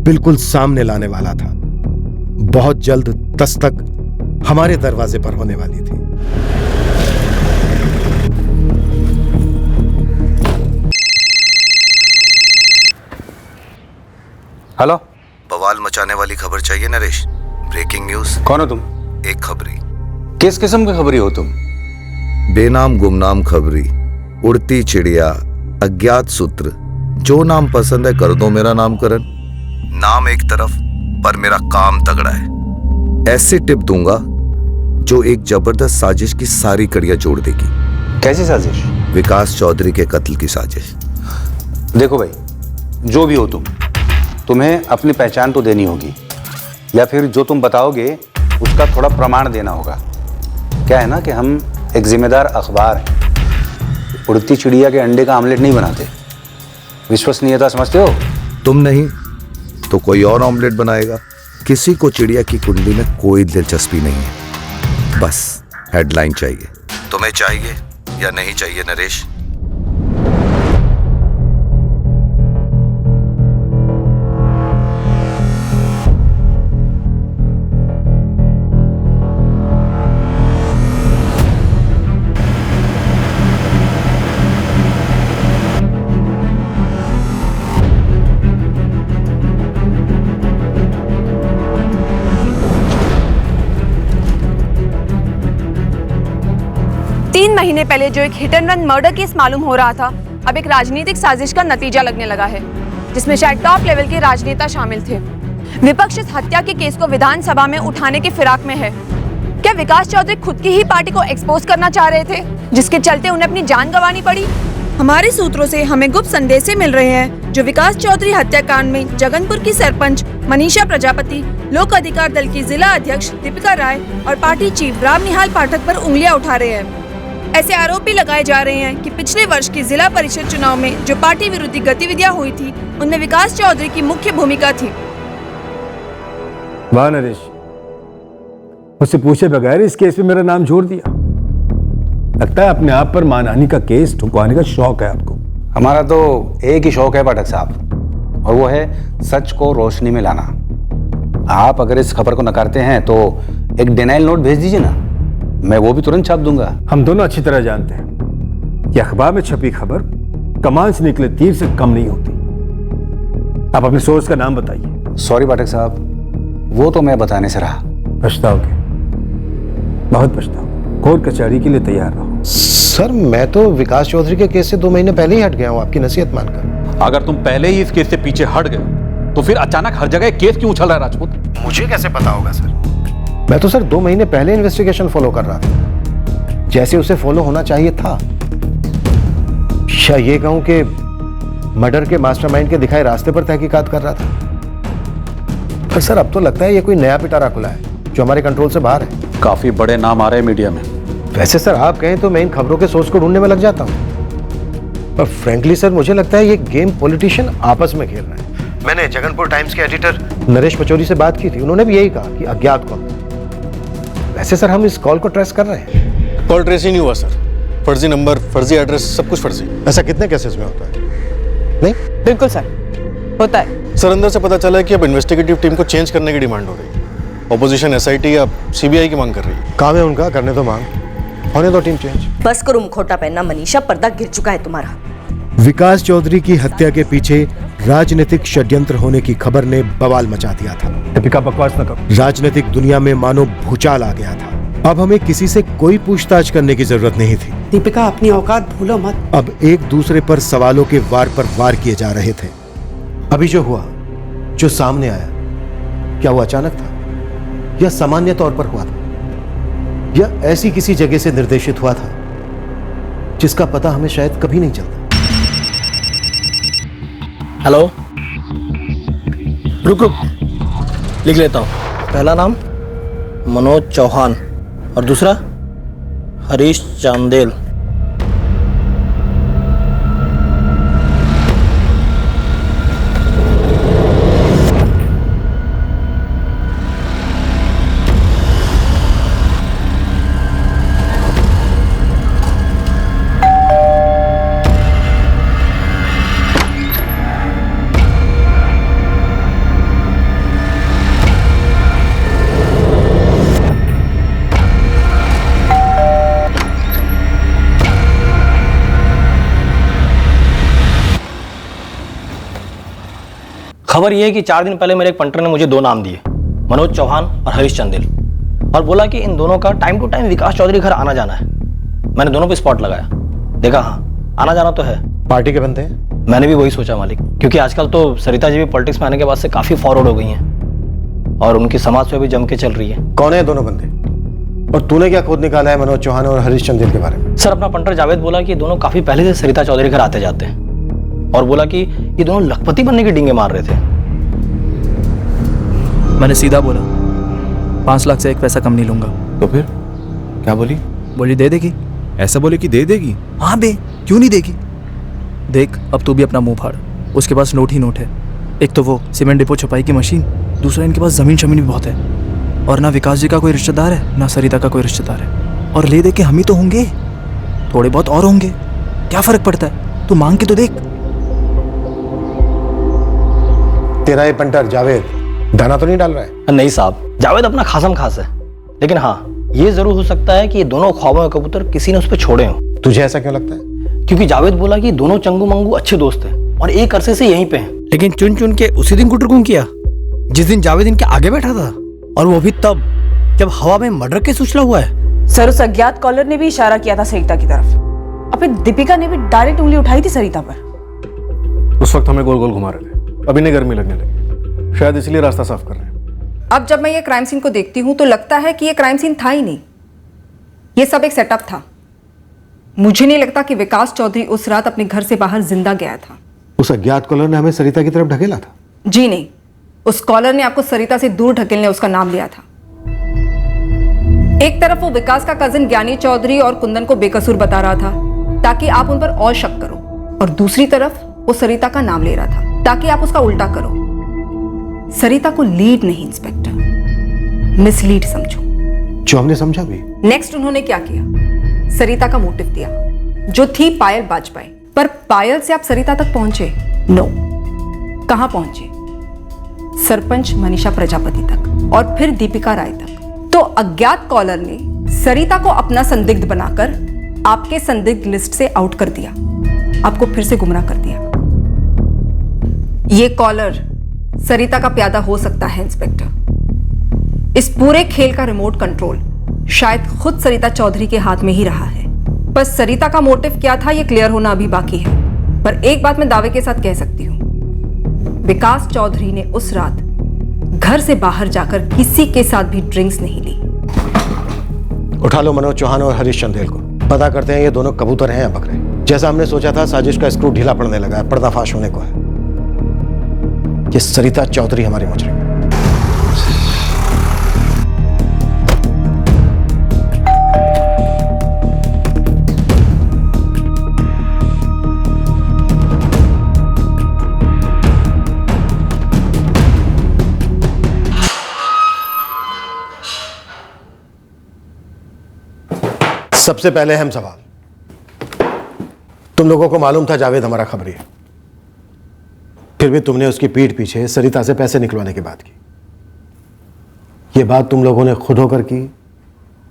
बिल्कुल सामने लाने वाला था। बहुत जल्द दस्तक हमारे दरवाजे पर होने वाली थी। हेलो, बवाल मचाने वाली खबर चाहिए नरेश। Breaking news. कौन हो तुम? एक खबरी। किस किस्म की खबरी हो तुम? बेनाम गुमनाम खबरी, उड़ती चिड़िया, अज्ञात सूत्र, जो नाम पसंद है कर दो मेरा नामकरण। नाम एक तरफ पर मेरा काम तगड़ा है। ऐसे टिप दूंगा जो एक जबरदस्त साजिश की सारी कड़ियां जोड़ देगी। कैसी साजिश? विकास चौधरी के कत्ल की साजिश। देखो भाई, जो भी हो तुम्हें अपनी पहचान तो देनी होगी, या फिर जो तुम बताओगे उसका थोड़ा प्रमाण देना होगा। क्या है ना कि हम एक जिम्मेदार अखबार है, उड़ती चिड़िया के अंडे का आमलेट नहीं बनाते। विश्वसनीयता समझते हो? तुम नहीं तो कोई और ऑमलेट बनाएगा। किसी को चिड़िया की कुंडली में कोई दिलचस्पी नहीं है, बस हेडलाइन चाहिए। तुम्हें चाहिए या नहीं चाहिए नरेश? महीने पहले जो एक hit and run murder case मालूम हो रहा था, अब एक राजनीतिक साजिश का नतीजा लगने लगा है, जिसमें शायद टॉप लेवल के राजनेता शामिल थे। विपक्ष इस हत्या के केस को विधानसभा में उठाने की फिराक में है। क्या विकास चौधरी खुद की ही पार्टी को एक्सपोज करना चाह रहे थे, जिसके चलते उन्हें अपनी जान गंवानी पड़ी? हमारे सूत्रों से हमें गुप्त संदेश मिल रहे हैं जो विकास चौधरी हत्याकांड में जगनपुर की सरपंच मनीषा प्रजापति, लोक अधिकार दल की जिला अध्यक्ष दीपिका राय और पार्टी चीफ राम निहाल पाठक पर उंगलियां उठा रहे हैं। ऐसे आरोप भी लगाए जा रहे हैं कि पिछले वर्ष के जिला परिषद चुनाव में जो पार्टी विरोधी गतिविधियां हुई थी, उनमें विकास चौधरी की मुख्य भूमिका थी। वाह नरेश, मुझसे पूछे बगैर इस केस में मेरा नाम जोड़ दिया। लगता है अपने आप पर मानहानि का केस ठुकवाने का शौक है आपको। हमारा तो एक ही शौक है पाठक साहब, और वो है सच को रोशनी में लाना। आप अगर इस खबर को नकारते हैं तो एक डिनाइल नोट भेज दीजिए ना, मैं वो भी तुरंत छाप दूंगा। हम दोनों अच्छी तरह जानते हैं कि अखबार में छपी खबर कमान से निकले तीर से कम नहीं होती। आप अपने सोर्स का नाम बताइए। सॉरी पाठक साहब, वो तो मैं बताने से रहा। पछताओगे, बहुत पछताओगे। कोर्ट कचहरी के लिए तैयार रहो। सर, मैं तो विकास चौधरी के केस से 2 महीने पहले ही हट गया हूँ, आपकी नसीहत मानकर। अगर तुम पहले ही इस केस से पीछे हट गए तो फिर अचानक हर जगह केस क्यों उछल रहा है राजपूत? मुझे कैसे पता होगा सर? मैं तो सर 2 महीने पहले इन्वेस्टिगेशन फॉलो कर रहा था, जैसे उसे फॉलो होना चाहिए था। या ये कहूं कि मर्डर के मास्टरमाइंड के दिखाए रास्ते पर तहकीकात कर रहा था। पर सर अब तो लगता है ये कोई नया पिटारा खुला है जो हमारे कंट्रोल से बाहर है। काफी बड़े नाम आ रहे हैं मीडिया में। वैसे सर आप कहें तो मैं इन खबरों के सोर्स को ढूंढने में लग जाता हूं, पर फ्रेंकली सर मुझे लगता है ये गेम पॉलिटिशियन आपस में खेल रहे हैं। मैंने जगनपुर टाइम्स के एडिटर नरेश पचौरी से बात की थी, उन्होंने भी यही कहा कि अज्ञात कौन। वैसे सर हम इस कॉल को ट्रेस कर रहे हैं। कॉल ट्रेस ही नहीं हुआ सर, फर्जी नंबर, फर्जी एड्रेस, सब कुछ फर्जी। ऐसा कितने केसेस में होता है? नहीं बिल्कुल सर, होता है। सर अंदर से पता चला है कि अब इन्वेस्टिगेटिव टीम को चेंज करने की डिमांड हो रही है। ऑपोजिशन एसआईटी या सीबीआई की मांग कर रही है। काम है उनका, करने दो मांग, होने दो टीम चेंज। बस करो मुखौटा पहनना मनीषा, पर्दा गिर चुका है तुम्हारा। विकास चौधरी की हत्या के पीछे राजनीतिक षड्यंत्र होने की खबर ने बवाल मचा दिया था। दीपिका बकवास न करो। राजनीतिक दुनिया में मानो भूचाल आ गया था। अब हमें किसी से कोई पूछताछ करने की जरूरत नहीं थी। दीपिका अपनी औकात भूलो मत। अब एक दूसरे पर सवालों के वार पर वार किए जा रहे थे। अभी जो हुआ, जो सामने आया, क्या वो अचानक था या सामान्य तौर पर हुआ था, या ऐसी किसी जगह से निर्देशित हुआ था जिसका पता हमें शायद कभी नहीं चलता। हेलो, रुक रुक लिख लेता हूँ। पहला नाम मनोज चौहान और दूसरा हरीश चांदेल। खबर यह है कि 4 दिन पहले मेरे एक पंटर ने मुझे 2 नाम दिए, मनोज चौहान और हरीश चंदेल, और बोला कि इन दोनों का टाइम टू टाइम विकास चौधरी घर आना जाना है। मैंने दोनों पे स्पॉट लगाया, देखा हाँ आना जाना तो है। पार्टी के बनते हैं? मैंने भी वही सोचा मालिक, क्योंकि आजकल तो सरिता जी भी पॉलिटिक्स में आने के बाद से काफी फॉरवर्ड हो गई हैं और उनकी समाज पे भी जम के चल रही है। कौन है दोनों बंदे? और तूने क्या खोद निकाला है मनोज चौहान और हरीश चंदेल के बारे में? सर, अपना पंटर जावेद बोला कि ये दोनों काफी पहले से सरिता चौधरी घर आते जाते हैं और बोला कि ये दोनों लखपति बनने की डींगे मार रहे थे। मैंने सीधा बोला 5 लाख से 1 पैसा कम नहीं लूंगा। तो फिर क्या बोली? बोली दे देगी। ऐसा बोले कि दे देगी? हाँ बे, क्यों नहीं देगी? देख अब तू भी अपना मुंह फाड़, उसके पास नोट ही नोट है। एक तो वो सीमेंट डिपो छपाई की मशीन, दूसरा इनके पास जमीन शमीन भी बहुत है, और ना विकास जी का कोई रिश्तेदार है ना सरिता का कोई रिश्तेदार है, और ले दे के हम ही तो होंगे, थोड़े बहुत और होंगे, क्या फर्क पड़ता है? तू मांग के तो देख। तेरा ये पंटर जावेद दाना तो नहीं डाल रहा है? नहीं साहब, जावेद अपना खासम खास है, लेकिन हाँ ये जरूर हो सकता है कि ये दोनों ख्वाबों के कबूतर किसी ने उस पर छोड़े हों। तुझे ऐसा क्यों लगता है? क्योंकि जावेद बोला कि दोनों चंगू मंगू अच्छे दोस्त हैं और एक अरसे से यहीं पे हैं। लेकिन चुन चुन के उसी दिन कुटर कौन किया जिस दिन जावेद इनके आगे बैठा था, और वो भी तब जब हवा में मर्डर केस उछला हुआ है। सर, उस अज्ञात कॉलर ने भी इशारा किया था सरिता की तरफ, और फिर दीपिका ने भी डायरेक्ट उंगली उठाई थी सरिता पर। उस वक्त हमें गोल गोल घुमा रहे थे, अभी नहीं गर्मी लगने लगी, शायद इसलिए रास्ता साफ कर रहे हैं। अब जब मैं ये क्राइम सीन को देखती हूँ तो लगता है कि ये क्राइम सीन था ही नहीं, ये सब एक सेटअप था। मुझे नहीं लगता कि विकास चौधरी उस रात अपने घर से बाहर जिंदा गया था। उस अज्ञात कॉलर ने हमें सरिता की तरफ ढकेला था? जी नहीं, उस कॉलर ने आपको सरिता से दूर ढकेलने उसका नाम लिया था। एक तरफ वो विकास का कजिन ज्ञानी चौधरी और कुंदन को बेकसूर बता रहा था ताकि आप उन पर और शक करो, और दूसरी तरफ वो सरिता का नाम ले रहा था ताकि आप उसका उल्टा करो। सरिता को लीड नहीं इंस्पेक्टर, मिसलीड समझो। जो हमने समझा भी। नेक्स्ट उन्होंने क्या किया? सरिता का मोटिव दिया जो थी पायल बाजपेयी, पर पायल से आप सरिता तक पहुंचे? नो। कहां पहुंचे? सरपंच मनीषा प्रजापति तक, और फिर दीपिका राय तक। तो अज्ञात कॉलर ने सरिता को अपना संदिग्ध बनाकर आपके संदिग्ध लिस्ट से आउट कर दिया, आपको फिर से गुमराह कर दिया। ये कॉलर सरिता का प्यादा हो सकता है इंस्पेक्टर। इस पूरे खेल का रिमोट कंट्रोल शायद खुद सरिता चौधरी के हाथ में ही रहा है। बस सरिता का मोटिव क्या था ये क्लियर होना अभी बाकी है, पर एक बात मैं दावे के साथ कह सकती हूं, विकास चौधरी ने उस रात घर से बाहर जाकर किसी के साथ भी ड्रिंक्स नहीं ली। उठा लो मनोज चौहान और हरीश चंदेल को, पता करते हैं ये दोनों कबूतर हैं या बकरे। जैसा हमने सोचा था साजिश का स्क्रू ढीला पड़ने लगा है, पर्दाफाश होने को है। ये सरिता चौधरी हमारी मुजरिम है। सबसे पहले अहम सवाल, तुम लोगों को मालूम था जावेद हमारा खबरी है, फिर भी तुमने उसकी पीठ पीछे सरिता से पैसे निकलवाने की बात की। यह बात तुम लोगों ने खुद होकर की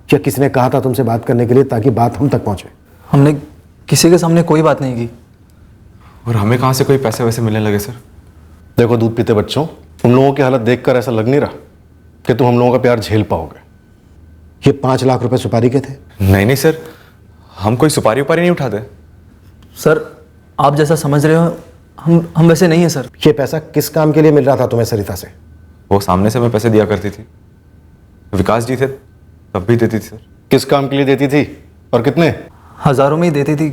या किसी ने कहा था तुमसे बात करने के लिए ताकि बात हम तक पहुंचे? हमने किसी के सामने कोई बात नहीं की। और हमें कहां से कोई पैसे वैसे मिलने लगे सर? देखो दूध पीते बच्चों, तुम लोगों की हालत देखकर ऐसा लग नहीं रहा कि तुम हम लोगों का प्यार झेल पाओगे। ये 5 लाख रुपए सुपारी के थे? नहीं सर, हम कोई सुपारी उपारी नहीं उठाते सर। आप जैसा समझ रहे हो हम वैसे नहीं है सर। ये पैसा किस काम के लिए मिल रहा था तुम्हें सरिता से? वो सामने से मैं पैसे दिया करती थी, विकास जी थे तब भी देती थी सर। किस काम के लिए देती थी और कितने? हजारों में ही देती थी,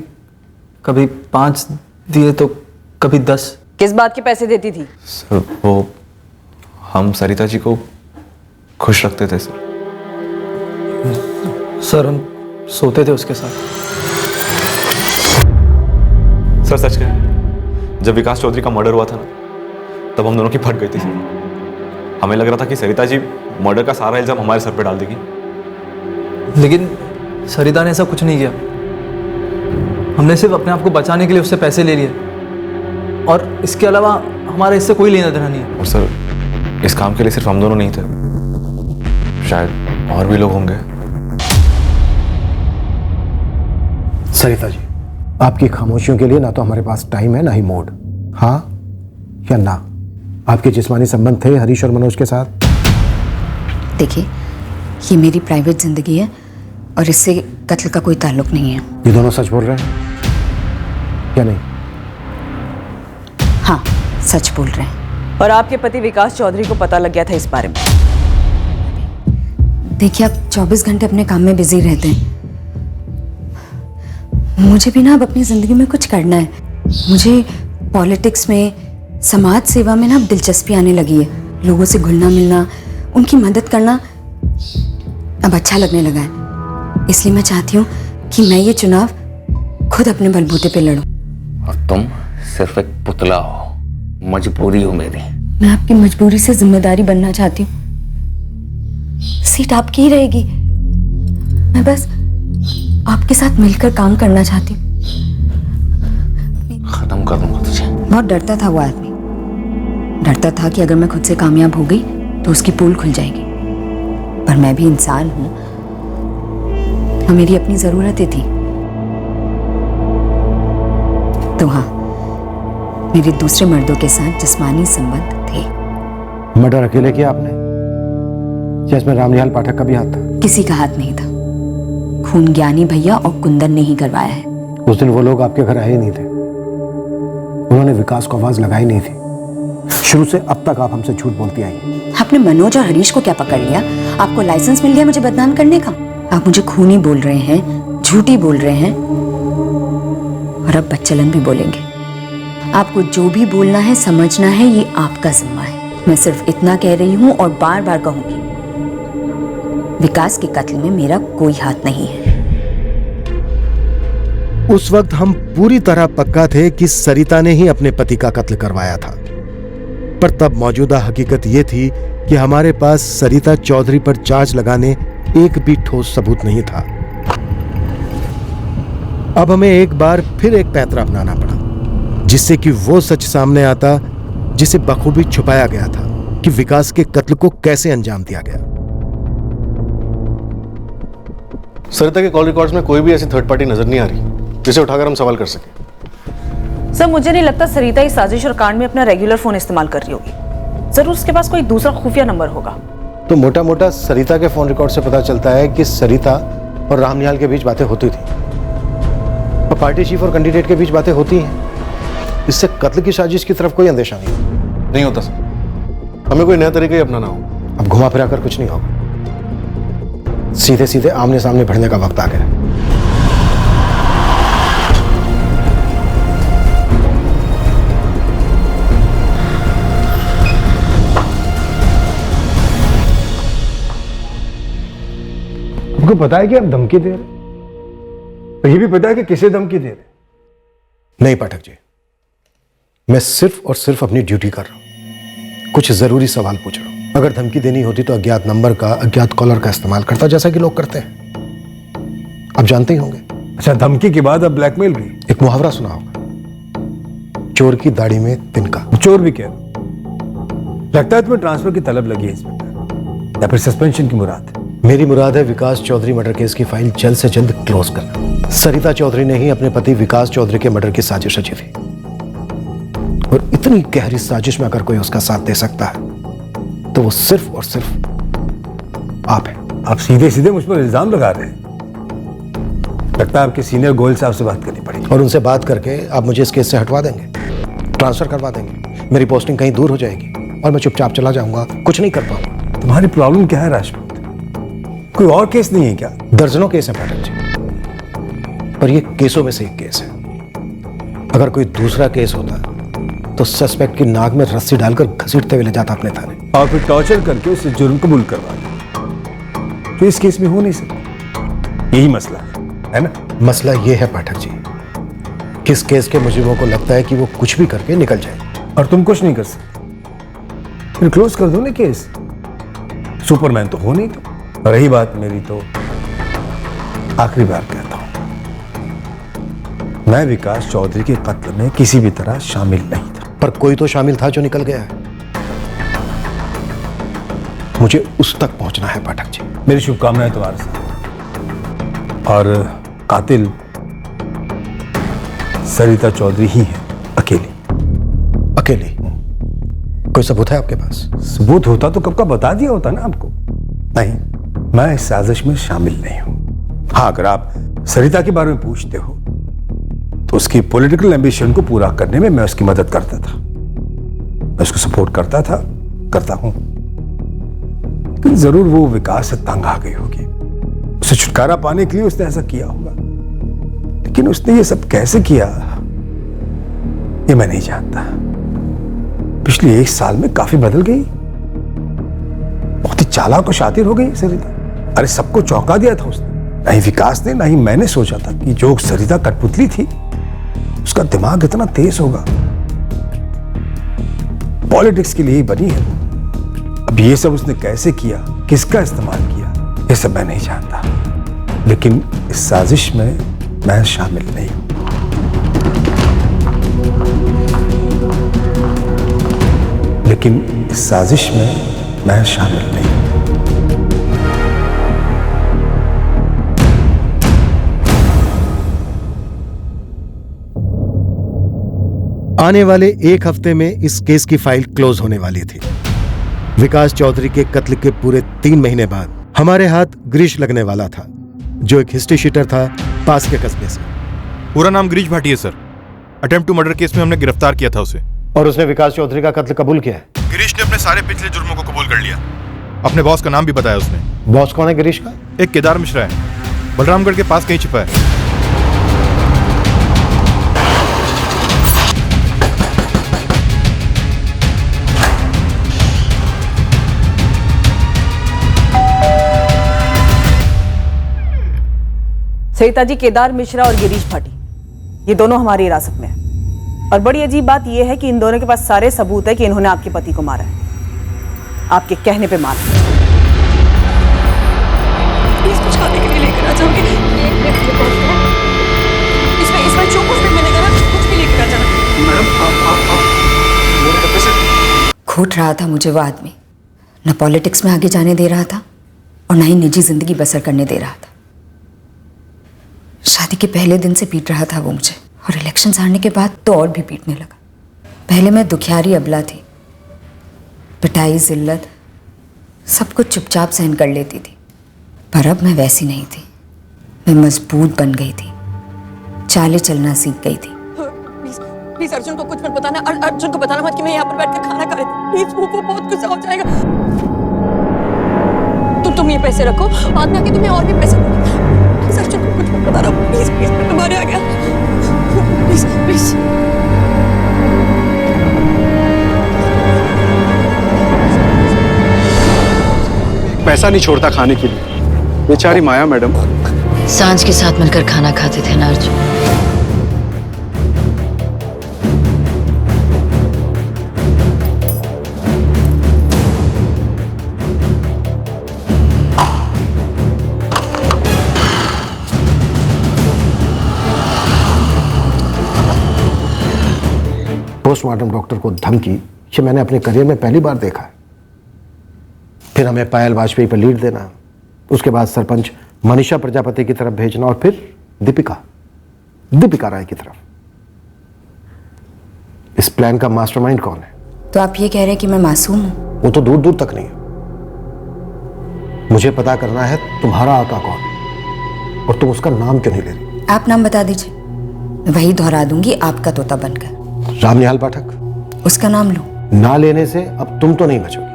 कभी 5 दिए तो कभी 10। किस बात के पैसे देती थी? सर वो हम सरिता जी को खुश रखते थे सर। सर हम सोते थे उसके साथ। सर सच कहें, जब विकास चौधरी का मर्डर हुआ था ना, तब हम दोनों की फट गई थी सर। हमें लग रहा था कि सरिता जी मर्डर का सारा इल्जाम हमारे सर पे डाल देगी, लेकिन सरिता ने ऐसा कुछ नहीं किया। हमने सिर्फ अपने आप को बचाने के लिए उससे पैसे ले लिए, और इसके अलावा हमारा इससे कोई लेना देना नहीं है। और सर इस काम के लिए सिर्फ हम दोनों नहीं थे, शायद और भी लोग होंगे। सरिता जी, आपकी खामोशियों के लिए ना तो हमारे पास टाइम है ना ही मूड। हाँ या ना? आपके जिस्मानी संबंध थे हरीश और मनोज के साथ? देखिए, ये मेरी प्राइवेट जिंदगी है और इससे कत्ल का कोई ताल्लुक नहीं है। ये दोनों सच बोल रहे हैं या नहीं? हाँ, सच बोल रहे हैं। और आपके पति विकास चौधरी को पता लग गया था इस बारे में? देखिए, आप 24 घंटे अपने काम में बिजी रहते हैं। मुझे भी ना अब अपनी जिंदगी में कुछ करना है। मुझे पॉलिटिक्स में, समाज सेवा में ना अब दिलचस्पी आने लगी है। लोगों से घुलना मिलना, उनकी मदद करना अब अच्छा लगने लगा है। इसलिए मैं चाहती हूँ कि मैं ये चुनाव खुद अपने बलबूते पे लड़ूं। और तुम सिर्फ एक पुतला हो, मजबूरी हो मेरी। मैं आपकी मजबूरी से जिम्मेदारी बनना चाहती हूँ। सीट आपकी ही रहेगी। मैं बस आपके साथ मिलकर काम करना चाहती हूँ। खत्म कर दूंगा तुझे। बहुत डरता था वो आदमी। डरता था कि अगर मैं खुद से कामयाब हो गई तो उसकी पोल खुल जाएगी। पर मैं भी इंसान हूं और मेरी अपनी जरूरतें थी। तो हाँ, मेरे दूसरे मर्दों के साथ जिस्मानी संबंध थे। मर्डर अकेले किया आपने या इसमें रामनिहाल पाठक का भी हाथ था? किसी का हाथ नहीं था। खून ज्ञानी भैया और कुंदन ने ही करवाया है। उस दिन वो लोग आपके घर आए नहीं थे। उन्होंने विकास को आवाज लगाई नहीं थी। शुरू से अब तक आप हमसे झूठ बोलती आई। आपने मनोज और हरीश को क्या पकड़ लिया? आपको लाइसेंस मिल गया मुझे बदनाम करने का? आप मुझे खूनी बोल रहे हैं, झूठी बोल रहे हैं और अब बच्चलन भी बोलेंगे। आपको जो भी बोलना है, समझना है, ये आपका जिम्मा है। मैं सिर्फ इतना कह रही हूं और बार बार कहूंगी, विकास के कत्ल में मेरा कोई हाथ नहीं है। उस वक्त हम पूरी तरह पक्का थे कि सरिता ने ही अपने पति का कत्ल करवाया था। पर तब मौजूदा हकीकत यह थी कि हमारे पास सरिता चौधरी पर चार्ज लगाने एक भी ठोस सबूत नहीं था। अब हमें एक बार फिर एक पैंतरा अपनाना पड़ा, जिससे कि वो सच सामने आता जिसे बखूबी छुपाया गया था कि विकास के कत्ल को कैसे अंजाम दिया गया। सरिता के कॉल रिकॉर्ड्स में कोई भी ऐसी थर्ड पार्टी नजर नहीं आ रही जिसे उठाकर हम सवाल कर सके। सर, मुझे नहीं लगता सरिता इस साजिश और कांड में अपना रेगुलर फोन इस्तेमाल कर रही होगी। जरूर उसके पास कोई दूसरा खुफिया नंबर होगा। तो मोटा मोटा सरिता के फोन रिकॉर्ड से पता चलता है कि सरिता और रामनिहाल के बीच बातें होती थी और पार्टी चीफ और कैंडिडेट के बीच बातें होती हैं। इससे कत्ल की साजिश की तरफ कोई अंदेशा नहीं होता सर। हमें कोई नया तरीका ही अपनाना होगा। अब घुमा फिरा कर कुछ नहीं होगा। सीधे सीधे आमने सामने भिड़ने का वक्त आ गया। आपको पता है कि आप धमकी दे रहे, और ये भी पता है कि किसे धमकी दे रहे? नहीं पाठक जी, मैं सिर्फ और सिर्फ अपनी ड्यूटी कर रहा हूं। कुछ जरूरी सवाल पूछ रहा हूं। अगर धमकी देनी होती तो अज्ञात नंबर का, अज्ञात कॉलर का इस्तेमाल करता, जैसा कि लोग करते हैं। आप जानते ही होंगे। अच्छा, धमकी के बाद अब ब्लैकमेल भी? एक मुहावरा सुना होगा, चोर की दाढ़ी में तिनका। चोर भी क्या? लगता है तुम्हें ट्रांसफर की तलब लगी है इंस्पेक्टर, या फिर सस्पेंशन की मुराद? मेरी मुराद है विकास चौधरी मर्डर केस की फाइल जल्द से जल्द क्लोज करना। सरिता चौधरी ने ही अपने पति विकास चौधरी के मर्डर की साजिश रची थी, और इतनी गहरी साजिश में अगर कोई उसका साथ दे सकता है तो वो सिर्फ और सिर्फ आप हैं। आप सीधे सीधे मुझ पर इल्जाम लगा रहे हैं। लगता है आपके सीनियर गोयल साहब से बात करनी पड़ेगी। और उनसे बात करके आप मुझे इस केस से हटवा देंगे, ट्रांसफर करवा देंगे। मेरी पोस्टिंग कहीं दूर हो जाएगी और मैं चुपचाप चला जाऊंगा, कुछ नहीं कर पाऊंगा। तुम्हारी प्रॉब्लम क्या है राजपूत? कोई और केस नहीं है क्या? दर्जनों केस है पाठक जी, पर ये केसों में से एक केस है। अगर कोई दूसरा केस होता तो सस्पेक्ट की नाक में रस्सी डालकर घसीटते हुए ले जाता अपने थाने, और फिर टॉर्चर करके उसे जुर्म कबूल करवा। तो इस केस में हो नहीं सकता। यही मसला है ना? मसला ये है पाठक जी, किस केस के मुजरिमों को लगता है कि वो कुछ भी करके निकल जाए, और तुम कुछ नहीं कर सकते। फिर क्लोज कर दो ना केस। सुपरमैन तो हो नहीं तुम। और रही बात मेरी, तो आखिरी बार कहता हूं, मैं विकास चौधरी के कत्ल में किसी भी तरह शामिल नहीं था। पर कोई तो शामिल था जो निकल गया है। मुझे उस तक पहुंचना है पाठक जी। मेरी शुभकामनाएं तुम्हारे साथ। और कातिल सरिता चौधरी ही है, अकेली। अकेली? कोई सबूत है आपके पास? सबूत होता तो कब का बता दिया होता ना आपको। नहीं, मैं इस साजिश में शामिल नहीं हूं। हाँ, अगर आप सरिता के बारे में पूछते हो तो उसकी पॉलिटिकल एम्बिशन को पूरा करने में मैं उसकी मदद करता था, मैं उसको सपोर्ट करता था, करता हूं। लेकिन जरूर वो विकास से तंग आ गई होगी, उसे छुटकारा पाने के लिए उसने ऐसा किया होगा। लेकिन उसने ये सब कैसे किया ये मैं नहीं जानता। पिछले 1 साल में काफी बदल गई, बहुत ही चालाक और शातिर हो गई सरिता। अरे सबको चौंका दिया था उसने। नहीं विकास ने, नहीं मैंने सोचा था कि जो सरिता कठपुतली थी उसका दिमाग इतना तेज होगा। पॉलिटिक्स के लिए ही बनी है। अब ये सब उसने कैसे किया, किसका इस्तेमाल किया, ये सब मैं नहीं जानता। लेकिन इस साजिश में मैं शामिल नहीं हूं। लेकिन इस साजिश में मैं शामिल नहीं हूं। आने वाले 1 हफ्ते में इस केस की फाइल क्लोज होने वाली थी। विकास चौधरी के कत्ल के पूरे 3 महीने बाद हमारे हाथ गिरीश लगने वाला था, जो एक हिस्ट्री शीटर था पास के कस्बे से। पूरा नाम गिरीश भाटी है sir. Attempt to murder case में हमने गिरफ्तार किया था उसे। और उसने विकास चौधरी का कत्ल कबूल किया है। गिरीश ने अपने सारे पिछले जुर्मों को कबूल कर लिया। अपने बॉस का नाम भी बताया उसने। बॉस कौन है गिरीश का? एक केदार मिश्रा है, बलरामगढ़ के पास कहीं छिपा है। सरिता जी, केदार मिश्रा और गिरीश भाटी ये दोनों हमारी हिरासत में है। और बड़ी अजीब बात यह है कि इन दोनों के पास सारे सबूत है कि इन्होंने आपके पति को मारा है, आपके कहने पे मारा है। कुछ खाने के लिए लेकर आ जाओगे? इसमें जो कुछ भी मिलेगा ना, कुछ भी लेकर आ जाना। मैडम घूट रहा था मुझे वो आदमी। न पॉलिटिक्स में आगे जाने दे रहा था और न ही निजी जिंदगी बसर करने दे रहा था। शादी के पहले दिन से पीट रहा था वो मुझे, और इलेक्शन हारने के बाद तो और भी पीटने लगा। पहले मैं दुखियारी अबला थी, पिटाई जिल्लत सब कुछ चुपचाप सहन कर लेती थी, पर अब मैं वैसी नहीं थी। मैं मजबूत बन गई थी, चाले चलना सीख गई थी। प्लीज अर्जुन को कुछ मत बताना। अर्जुन को बताना मत कि मैं यहाँ पर बैठकर खाना खा रही थी। प्लीज वो बहुत गुस्सा हो जाएगा। तुम ये पैसे रखो, बाद में आके तुम्हें और भी पैसे दूंगी। प्लीज अर्जुन को कुछ मत बताना। प्लीज प्लीज, मैं तुम्हारे आ गया। Please please. पैसा नहीं छोड़ता खाने के लिए, बेचारी माया मैडम। सांझ के साथ मिलकर खाना खाते थे ना अर्जुन। पोस्टमार्टम डॉक्टर को धमकी, ये मैंने अपने करियर में पहली बार देखा है। फिर हमें पायल वाजपेयी पर लीड देना, उसके बाद सरपंच मनीषा प्रजापति की तरफ भेजना, और फिर दीपिका राय की तरफ। इस प्लान का मास्टरमाइंड कौन है? तो आप ये कह रहे हैं कि मैं मासूम हूं? वो तो दूर दूर तक नहीं है। मुझे पता करना है तुम्हारा आका कौन, और तुम उसका नाम क्यों नहीं ले रही? आप नाम बता दीजिए, मैं वही दोहरा दूंगी आपका तोता बनकर। रामनिहाल पाठक। उसका नाम लो। ना लेने से अब तुम तो नहीं बचोगी।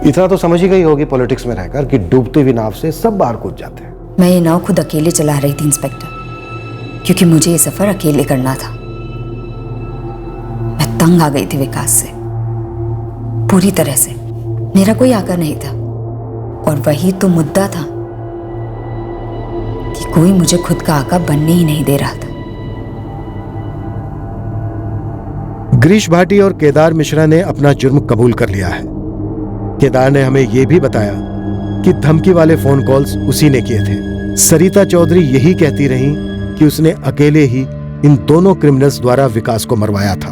इतना तो समझ ही गई होगी पॉलिटिक्स में रहकर कि डूबती हुई नाव से सब बाहर कूद जाते हैं। मैं ये नाव खुद अकेले चला रही थी इंस्पेक्टर, क्योंकि मुझे ये सफर अकेले करना था। मैं तंग आ गई थी विकास से पूरी तरह से। मेरा कोई आका नहीं था, और वही तो मुद्दा था कि कोई मुझे खुद का आका बनने ही नहीं दे रहा था। गिरीश भाटी और केदार मिश्रा ने अपना जुर्म कबूल कर लिया है। केदार ने हमें यह भी बताया कि धमकी वाले फोन कॉल्स उसी ने किए थे। सरिता चौधरी यही कहती रही कि उसने अकेले ही इन दोनों क्रिमिनल्स द्वारा विकास को मरवाया था,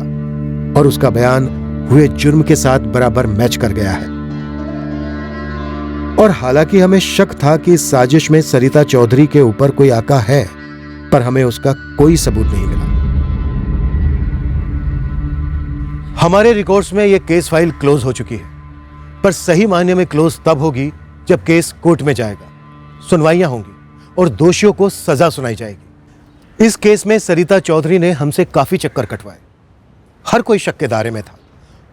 और उसका बयान हुए जुर्म के साथ बराबर मैच कर गया है। और हालांकि हमें शक था कि इस साजिश में सरिता चौधरी के ऊपर कोई आका है, पर हमें उसका कोई सबूत नहीं मिला। हमारे रिकॉर्ड्स में यह केस फाइल क्लोज हो चुकी है, पर सही मायने में क्लोज तब होगी जब केस कोर्ट में जाएगा, सुनवाइयां होंगी और दोषियों को सजा सुनाई जाएगी। इस केस में सरिता चौधरी ने हमसे काफी चक्कर कटवाए। हर कोई शक के दायरे में था।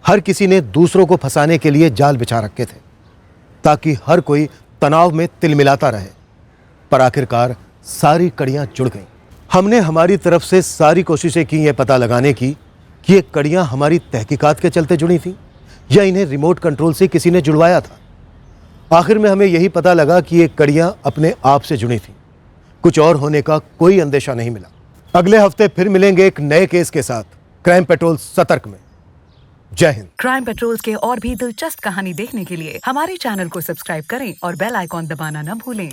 हर किसी ने दूसरों को फंसाने के लिए जाल बिछा रखे थे ताकि हर कोई तनाव में तिलमिलाता रहे। पर आखिरकार सारी कड़ियां जुड़ गईं। हमने हमारी तरफ से सारी कोशिशें की यह पता लगाने की कि ये कड़ियां हमारी तहकीकात के चलते जुड़ी थीं या इन्हें रिमोट कंट्रोल से किसी ने जुड़वाया था। आखिर में हमें यही पता लगा कि ये कड़ियां अपने आप से जुड़ी थीं। कुछ और होने का कोई अंदेशा नहीं मिला। अगले हफ्ते फिर मिलेंगे एक नए केस के साथ क्राइम पेट्रोल सतर्क में। जय हिंद। क्राइम पेट्रोल के और भी दिलचस्प कहानी देखने के लिए हमारे चैनल को सब्सक्राइब करें और बेल आइकॉन दबाना न भूलें।